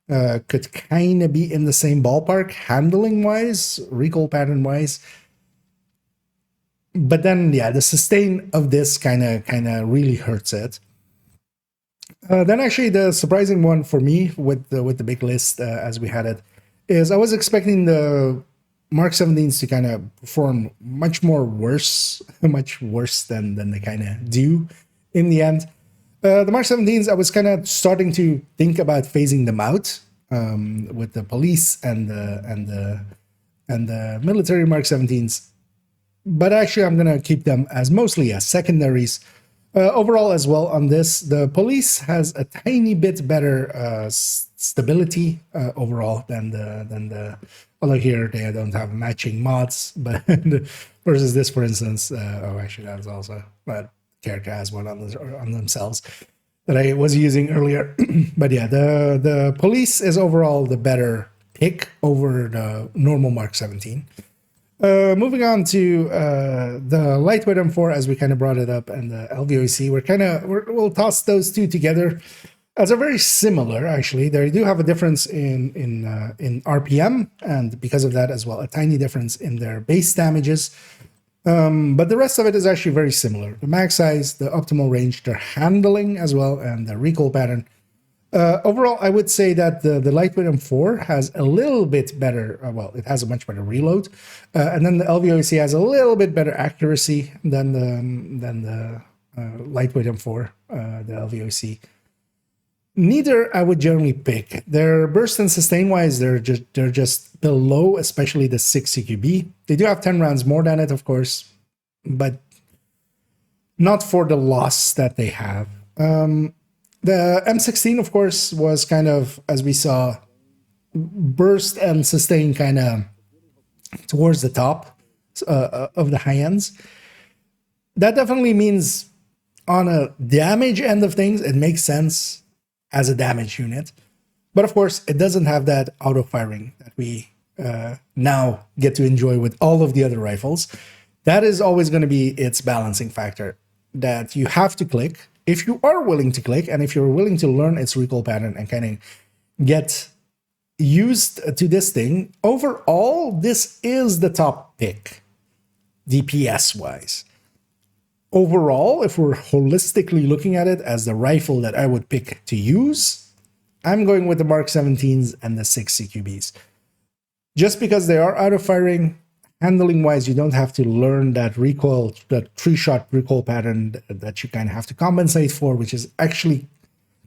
S1: could kind of be in the same ballpark, handling-wise, recoil pattern-wise. But then, yeah, the sustain of this kind of really hurts it. Then actually, the surprising one for me with the big list as we had it is I was expecting the Mark 17s to kind of perform much worse than they kind of do in the end. The Mark 17s, I was kind of starting to think about phasing them out with the police and the military Mark 17s. But actually, I'm going to keep them as mostly as secondaries. Overall, as well, on this, the police has a tiny bit better stability overall than the. Although here they don't have matching mods, but versus this, for instance, actually that was also a character has one on themselves that I was using earlier. But yeah, the police is overall the better pick over the normal Mark 17. Moving on to the lightweight M4, as we kind of brought it up, and the LVOC, we'll toss those two together as are very similar. Actually, they do have a difference in RPM, and because of that as well, a tiny difference in their base damages. But the rest of it is actually very similar. The mag size, the optimal range, their handling as well, and the recoil pattern. Overall, I would say that the lightweight M4 has a little bit better, it has a much better reload, and then the LVOC has a little bit better accuracy than the lightweight M4, the LVOC. Neither I would generally pick. Their burst and sustain wise, they're just below, especially the 6 CQB. They do have 10 rounds more than it, of course, but not for the loss that they have. The M16, of course, was kind of, as we saw, burst and sustain kind of towards the top of the high ends. That definitely means on a damage end of things, it makes sense as a damage unit. But of course, it doesn't have that auto firing that we now get to enjoy with all of the other rifles. That is always going to be its balancing factor, that you have to click. If you are willing to click, and if you're willing to learn its recoil pattern and kind of get used to this thing, overall, this is the top pick, DPS-wise. Overall, if we're holistically looking at it as the rifle that I would pick to use, I'm going with the Mark 17s and the 6 CQBs. Just because they are out of firing, handling-wise, you don't have to learn that recoil, that 3-shot recoil pattern that you kind of have to compensate for, which is actually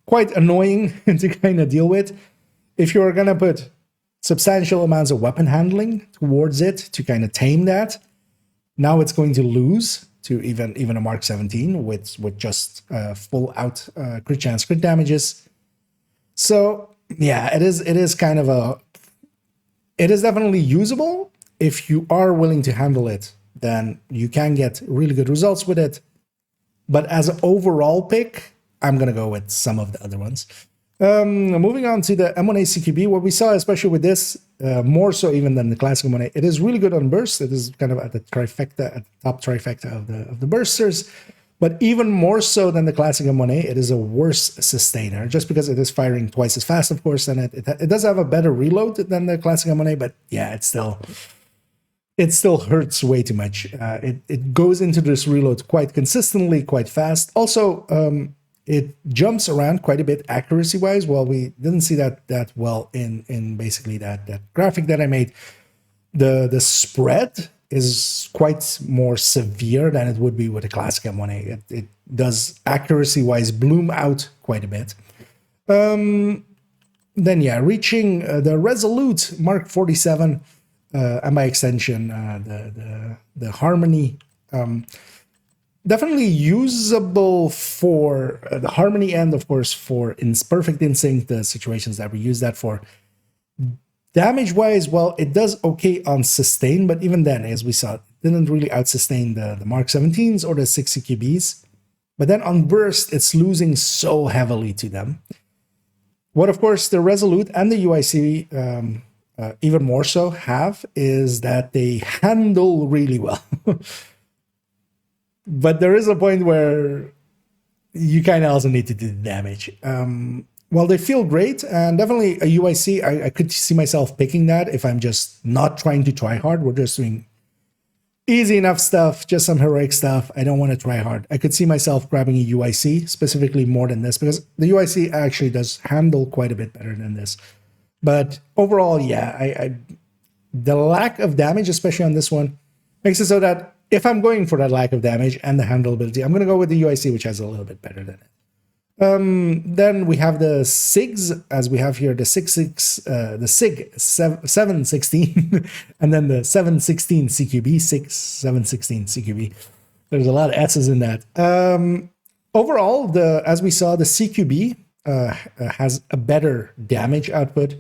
S1: quite annoying to kind of deal with. If you're going to put substantial amounts of weapon handling towards it to kind of tame that, now it's going to lose to even a Mark 17 with just full out crit chance, crit damages. So yeah, it is kind of it is definitely usable. If you are willing to handle it, then you can get really good results with it. But as an overall pick, I'm going to go with some of the other ones. Moving on to the M1A CQB, what we saw, especially with this, more so even than the classic M1A, it is really good on burst. It is kind of at the trifecta, at the top trifecta of the bursters. But even more so than the classic M1A, it is a worse sustainer, just because it is firing twice as fast, of course, than it does have a better reload than the classic M1A, but yeah, it still hurts way too much. It goes into this reload quite consistently, quite fast. Also, it jumps around quite a bit accuracy wise. Well, we didn't see that well in basically that graphic that I made. The spread is quite more severe than it would be with a classic M1A. It does accuracy wise bloom out quite a bit. Then yeah, reaching the Resolute Mark 47, and by extension the Harmony, definitely usable for the Harmony, and of course for perfect in sync, the situations that we use that for. Damage wise, well, it does okay on sustain, but even then, as we saw, it didn't really out-sustain the Mark 17s or the 6 CQBs. But then on burst, it's losing so heavily to them. What, of course, the Resolute and the UIC even more so have is that they handle really well. But there is a point where you kind of also need to do the damage. Well, they feel great, and definitely a UIC, I could see myself picking that if I'm just not trying to try hard. We're just doing easy enough stuff, just some heroic stuff. I don't want to try hard. I could see myself grabbing a UIC, specifically more than this, because the UIC actually does handle quite a bit better than this. But overall, yeah, the lack of damage, especially on this one, makes it so that if I'm going for that lack of damage and the handleability, I'm going to go with the UIC, which has a little bit better than it. Then we have the SIGs, as we have here the SIG 716, and then the 716 CQB, 716 CQB. There's a lot of S's in that. Overall, as we saw, the CQB has a better damage output,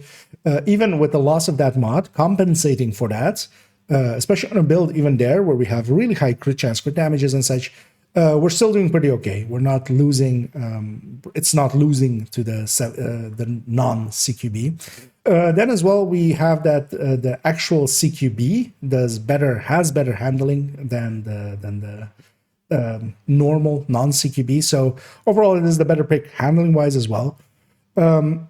S1: even with the loss of that mod, compensating for that, especially on a build even there where we have really high crit chance, crit damages and such. We're still doing pretty okay. We're not losing. It's not losing to the non-CQB. Then as well, we have that the actual CQB has better handling than the normal non-CQB. So overall, it is the better pick handling wise as well, and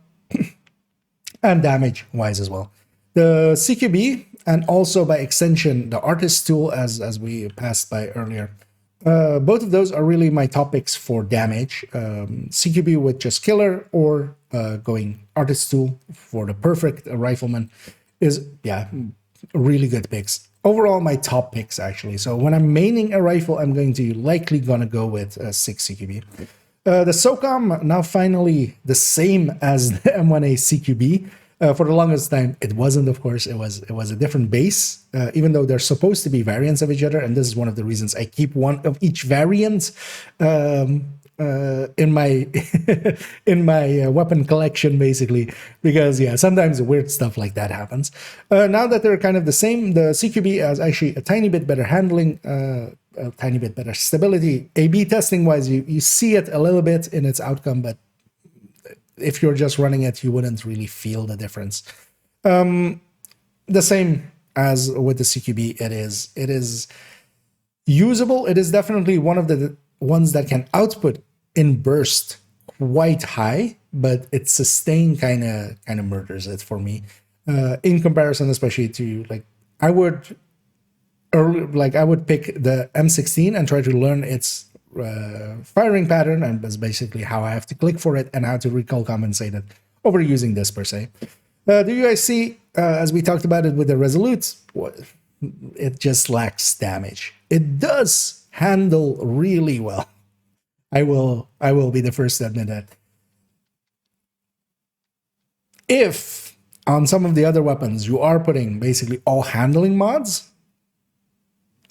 S1: damage wise as well. The CQB, and also by extension the Artist tool, as we passed by earlier. Both of those are really my topics for damage. CQB with just killer, or going Artist tool for the perfect rifleman is, yeah, really good picks. Overall, my top picks actually. So when I'm maining a rifle, I'm likely gonna go with 6 CQB. The SOCOM now finally the same as the M1A CQB. For the longest time, it wasn't, of course. It was a different base, even though they're supposed to be variants of each other. And this is one of the reasons I keep one of each variant in my in my weapon collection, basically, because yeah, sometimes weird stuff like that happens. Now that they're kind of the same, the CQB has actually a tiny bit better handling, a tiny bit better stability. A/B testing wise, you see it a little bit in its outcome, but if you're just running it, you wouldn't really feel the difference. The same as with the CQB, it is usable. It is definitely one of the ones that can output in burst quite high, but its sustain kind of murders it for me. In comparison, especially to I would pick the M16 and try to learn its firing pattern, and that's basically how I have to click for it and how to recoil compensate it over using this per se. The UIC, as we talked about it with the Resolute, it just lacks damage. It does handle really well. I will be the first to admit that. If on some of the other weapons you are putting basically all handling mods,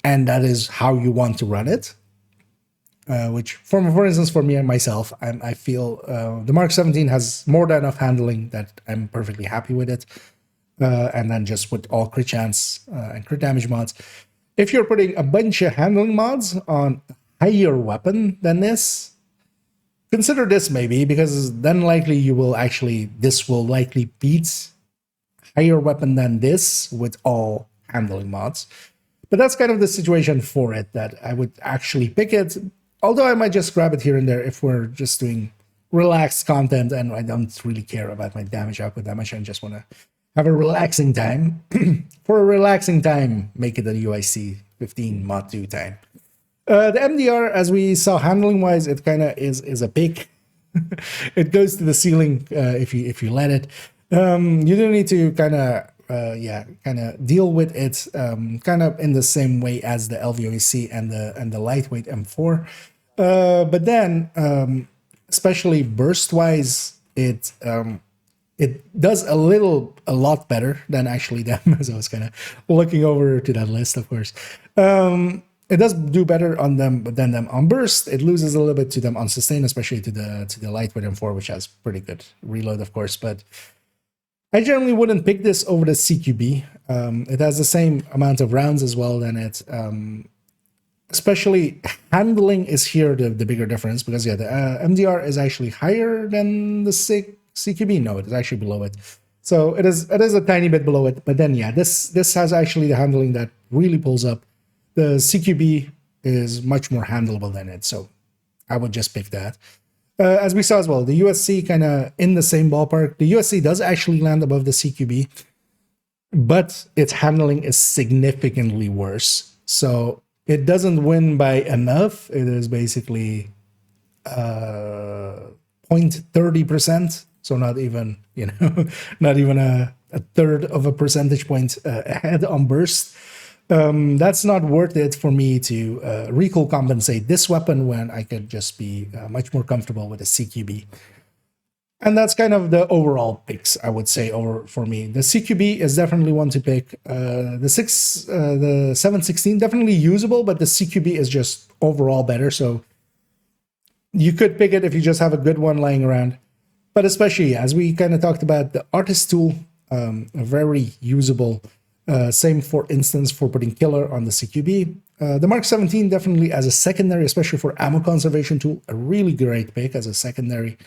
S1: and that is how you want to run it, which, for instance, for me and myself, I feel the Mark 17 has more than enough handling that I'm perfectly happy with it. And then just with all crit chance and crit damage mods. If you're putting a bunch of handling mods on a higher weapon than this, consider this maybe, because then likely this will likely beat higher weapon than this with all handling mods. But that's kind of the situation for it, that I would actually pick it. Although I might just grab it here and there if we're just doing relaxed content and I don't really care about my damage output that much and just want to have a relaxing time. For a relaxing time, make it a UIC 15 mod 2 time. The MDR, as we saw handling wise, it kind of is a pick. it goes to the ceiling if you let it. You do need to kind of deal with it kind of in the same way as the LVOEC and the lightweight M4. But then, especially burst wise, it does a lot better than actually them. As I was kind of looking over to that list, of course. It does do better on them than them on burst. It loses a little bit to them on sustain, especially to the lightweight M4, which has pretty good reload, of course. But I generally wouldn't pick this over the CQB. It has the same amount of rounds as well, and it especially handling is here the bigger difference, because yeah, the MDR is actually higher than the CQB. No, it is actually below it. So it is a tiny bit below it. But then yeah, this has actually the handling that really pulls up. The CQB is much more handleable than it, so I would just pick that. As we saw as well, the USC kind of in the same ballpark. The USC does actually land above the CQB, but its handling is significantly worse. So it doesn't win by enough. It is basically 0.30%, so not even, not even a third of a percentage point ahead on burst. That's not worth it for me to recoil compensate this weapon when I could just be much more comfortable with a CQB. And that's kind of the overall picks, I would say, for me. The CQB is definitely one to pick. The 716 definitely usable, but the CQB is just overall better. So you could pick it if you just have a good one lying around. But especially as we kind of talked about, the artist tool, very usable. Same, for instance, for putting killer on the CQB. The Mark 17 definitely as a secondary, especially for ammo conservation tool, a really great pick as a secondary.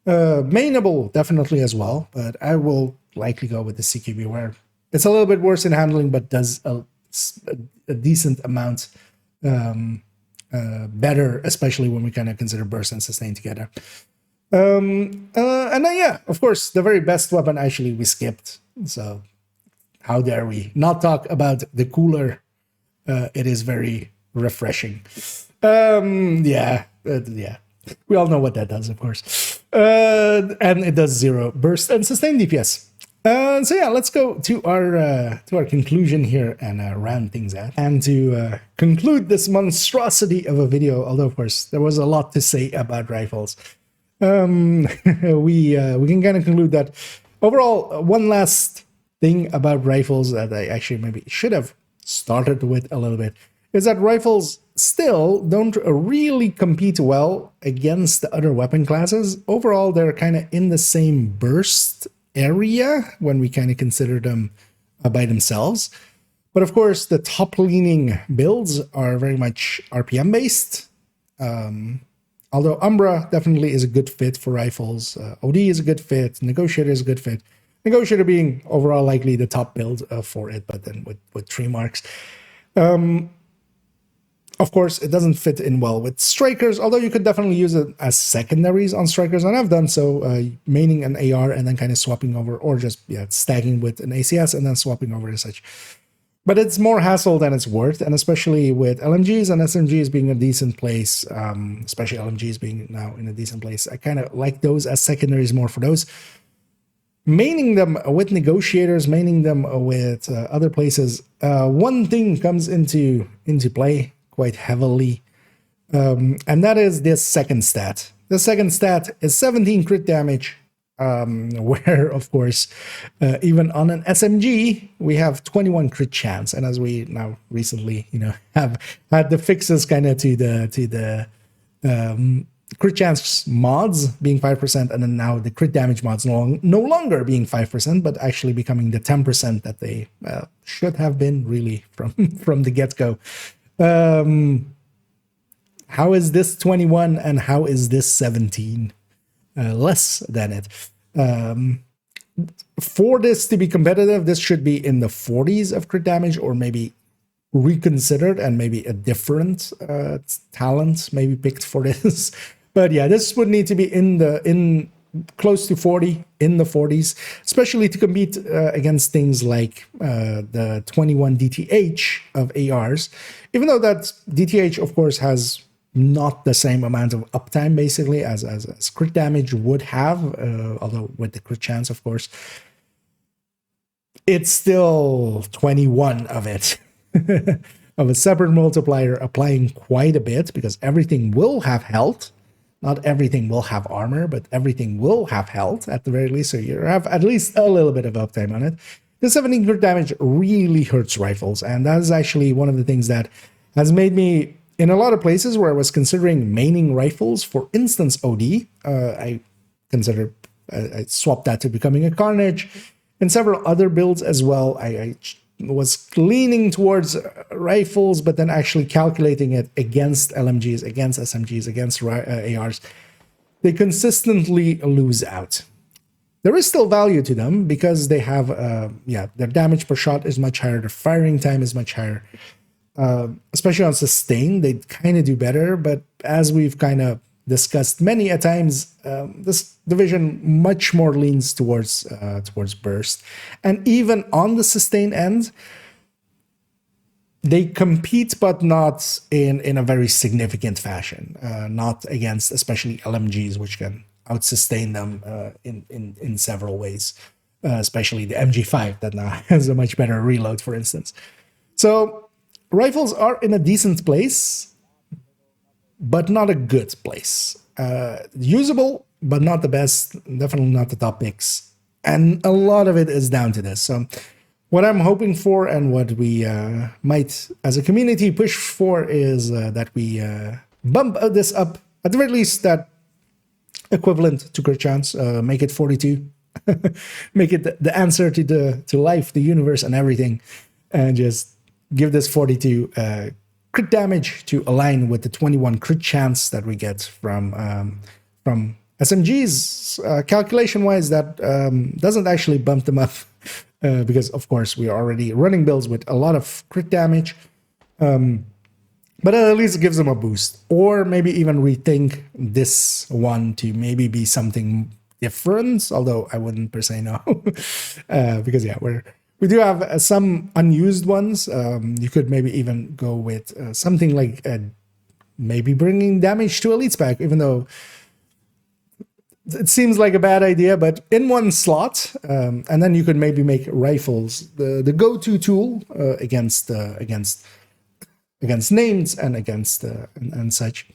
S1: Mainable definitely as well, but I will likely go with the CQB, where it's a little bit worse in handling, but does a decent amount better, especially when we kind of consider burst and sustain together. And then yeah, of course, the very best weapon actually we skipped. So how dare we not talk about the cooler? It is very refreshing. Yeah. We all know what that does, of course. And it does 0 burst and sustain DPS. So yeah, let's go to our conclusion here and round things out. And to conclude this monstrosity of a video, although of course there was a lot to say about rifles, we can kind of conclude that overall, one last thing about rifles that I actually maybe should have started with a little bit is that rifles still don't really compete well against the other weapon classes. Overall, they're kind of in the same burst area when we kind of consider them by themselves. But of course, the top-leaning builds are very much RPM based. Although Umbra definitely is a good fit for rifles. OD is a good fit. Negotiator is a good fit. Negotiator being overall likely the top build for it, but then with 3 marks. Of course, it doesn't fit in well with strikers, although you could definitely use it as secondaries on strikers, and I've done so, maining an AR and then kind of swapping over, or just stacking with an ACS and then swapping over and such. But it's more hassle than it's worth, and especially with LMGs and SMGs being a decent place, especially LMGs being now in a decent place, I kind of like those as secondaries more for those. Maining them with negotiators, maining them with other places, one thing comes into play quite heavily, and that is this second stat. The second stat is 17 crit damage, where, of course, even on an SMG, we have 21 crit chance. And as we now recently, have had the fixes kind of to the crit chance mods being 5%, and then now the crit damage mods no longer being 5%, but actually becoming the 10% that they should have been really from the get-go. How is this 21 and how is this 17 less than it? For this to be competitive, this should be in the 40s of crit damage, or maybe reconsidered and maybe a different talent maybe picked for this. But yeah, this would need to be in close to 40, in the 40s, especially to compete against things like the 21 DTH of ARs. Even though that DTH, of course, has not the same amount of uptime basically as crit damage would have, although with the crit chance, of course. It's still 21 of it. Of a separate multiplier applying quite a bit, because everything will have health. Not everything will have armor, but everything will have health at the very least, so you have at least a little bit of uptime on it. The 17 crit damage really hurts rifles, and that is actually one of the things that has made me, in a lot of places where I was considering maining rifles, for instance OD, I swapped that to becoming a Carnage. In several other builds as well, I was leaning towards rifles, but then actually calculating it against LMGs, against SMGs, against ARs. They consistently lose out. There is still value to them because they have, their damage per shot is much higher, their firing time is much higher. Especially on sustain, they kind of do better, but as we've kind of discussed many a times, this division much more leans towards burst, and even on the sustain end, they compete, but not in a very significant fashion. Not against especially LMGs, which can outsustain them in several ways. Especially the MG5 that now has a much better reload, for instance. So rifles are in a decent place, but not a good place. Usable, but not the best, definitely not the top picks. And a lot of it is down to this. So what I'm hoping for and what we might, as a community, push for is that we bump this up, at the very least, that equivalent to crit chance, make it 42. Make it the answer to life, the universe, and everything. And just give this 42 crit damage to align with the 21 crit chance that we get from SMGs. Calculation-wise, that doesn't actually bump them up because, of course, we are already running builds with a lot of crit damage. But at least it gives them a boost, or maybe even rethink this one to maybe be something different. Although I wouldn't per se know, because we do have some unused ones. You could maybe even go with something like maybe bringing damage to Elite Spec, even though it seems like a bad idea, but in one slot, and then you could maybe make rifles the go-to tool against names and against and such.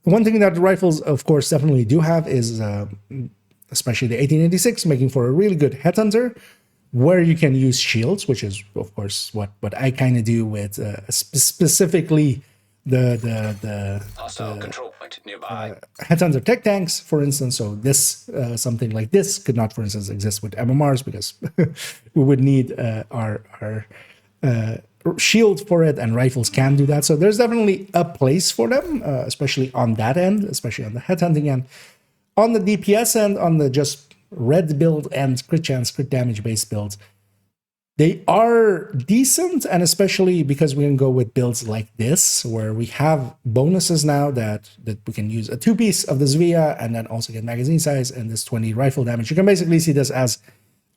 S1: One thing that the rifles, of course, definitely do have is, especially the 1886, making for a really good headhunter, where you can use shields, which is, of course, what I kind of do with specifically the
S2: control point nearby.
S1: Headhunter tech tanks, for instance. So this something like this could not, for instance, exist with MMRs because we would need our shield for it, and rifles can do that. So there's definitely a place for them, especially on that end, especially on the headhunting end. On the DPS end, on the just red build and crit chance, crit damage based builds, they are decent, and especially because we can go with builds like this, where we have bonuses now that we can use a 2-piece of the Zvia and then also get magazine size and this 20 rifle damage. You can basically see this as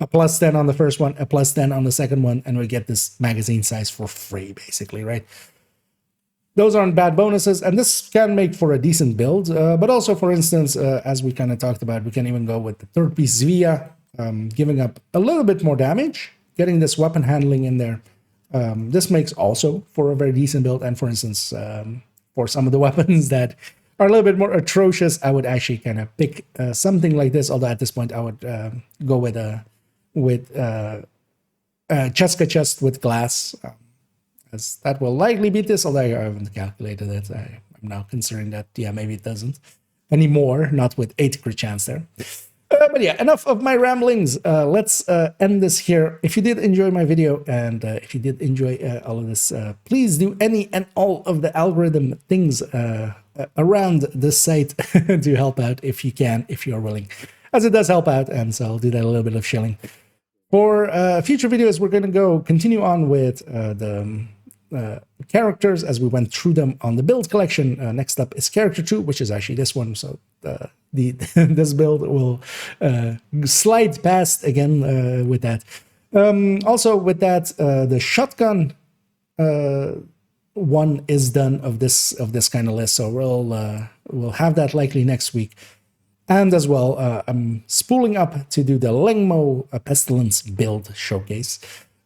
S1: a plus 10 on the first one, a plus 10 on the second one, and we get this magazine size for free, basically, right? Those aren't bad bonuses, and this can make for a decent build. But also, for instance, as we kind of talked about, we can even go with the 3rd-piece Zvia, giving up a little bit more damage, getting this weapon handling in there. This makes also for a very decent build. And for instance, for some of the weapons that are a little bit more atrocious, I would actually kind of pick something like this. Although at this point, I would go with Cheska chest with glass, as that will likely beat this. Although I haven't calculated it, I'm now considering that maybe it doesn't anymore. Not with 8 crit chance there. But yeah, enough of my ramblings. Let's end this here. If you did enjoy my video, and if you did enjoy all of this, please do any and all of the algorithm things around this site to help out if you can, if you're willing, as it does help out. And so I'll do that a little bit of shilling. For future videos, we're going to continue on with the characters as we went through them on the build collection. Next up is character 2, which is actually this one. So this build will slide past again with that. Also with that, the shotgun one is done of this kind of list, so we'll have that likely next week. And as well, I'm spooling up to do the Lengmo Pestilence build showcase.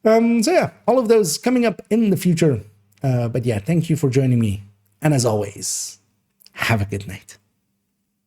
S1: So yeah, all of those coming up in the future. But yeah, thank you for joining me. And as always, have a good night.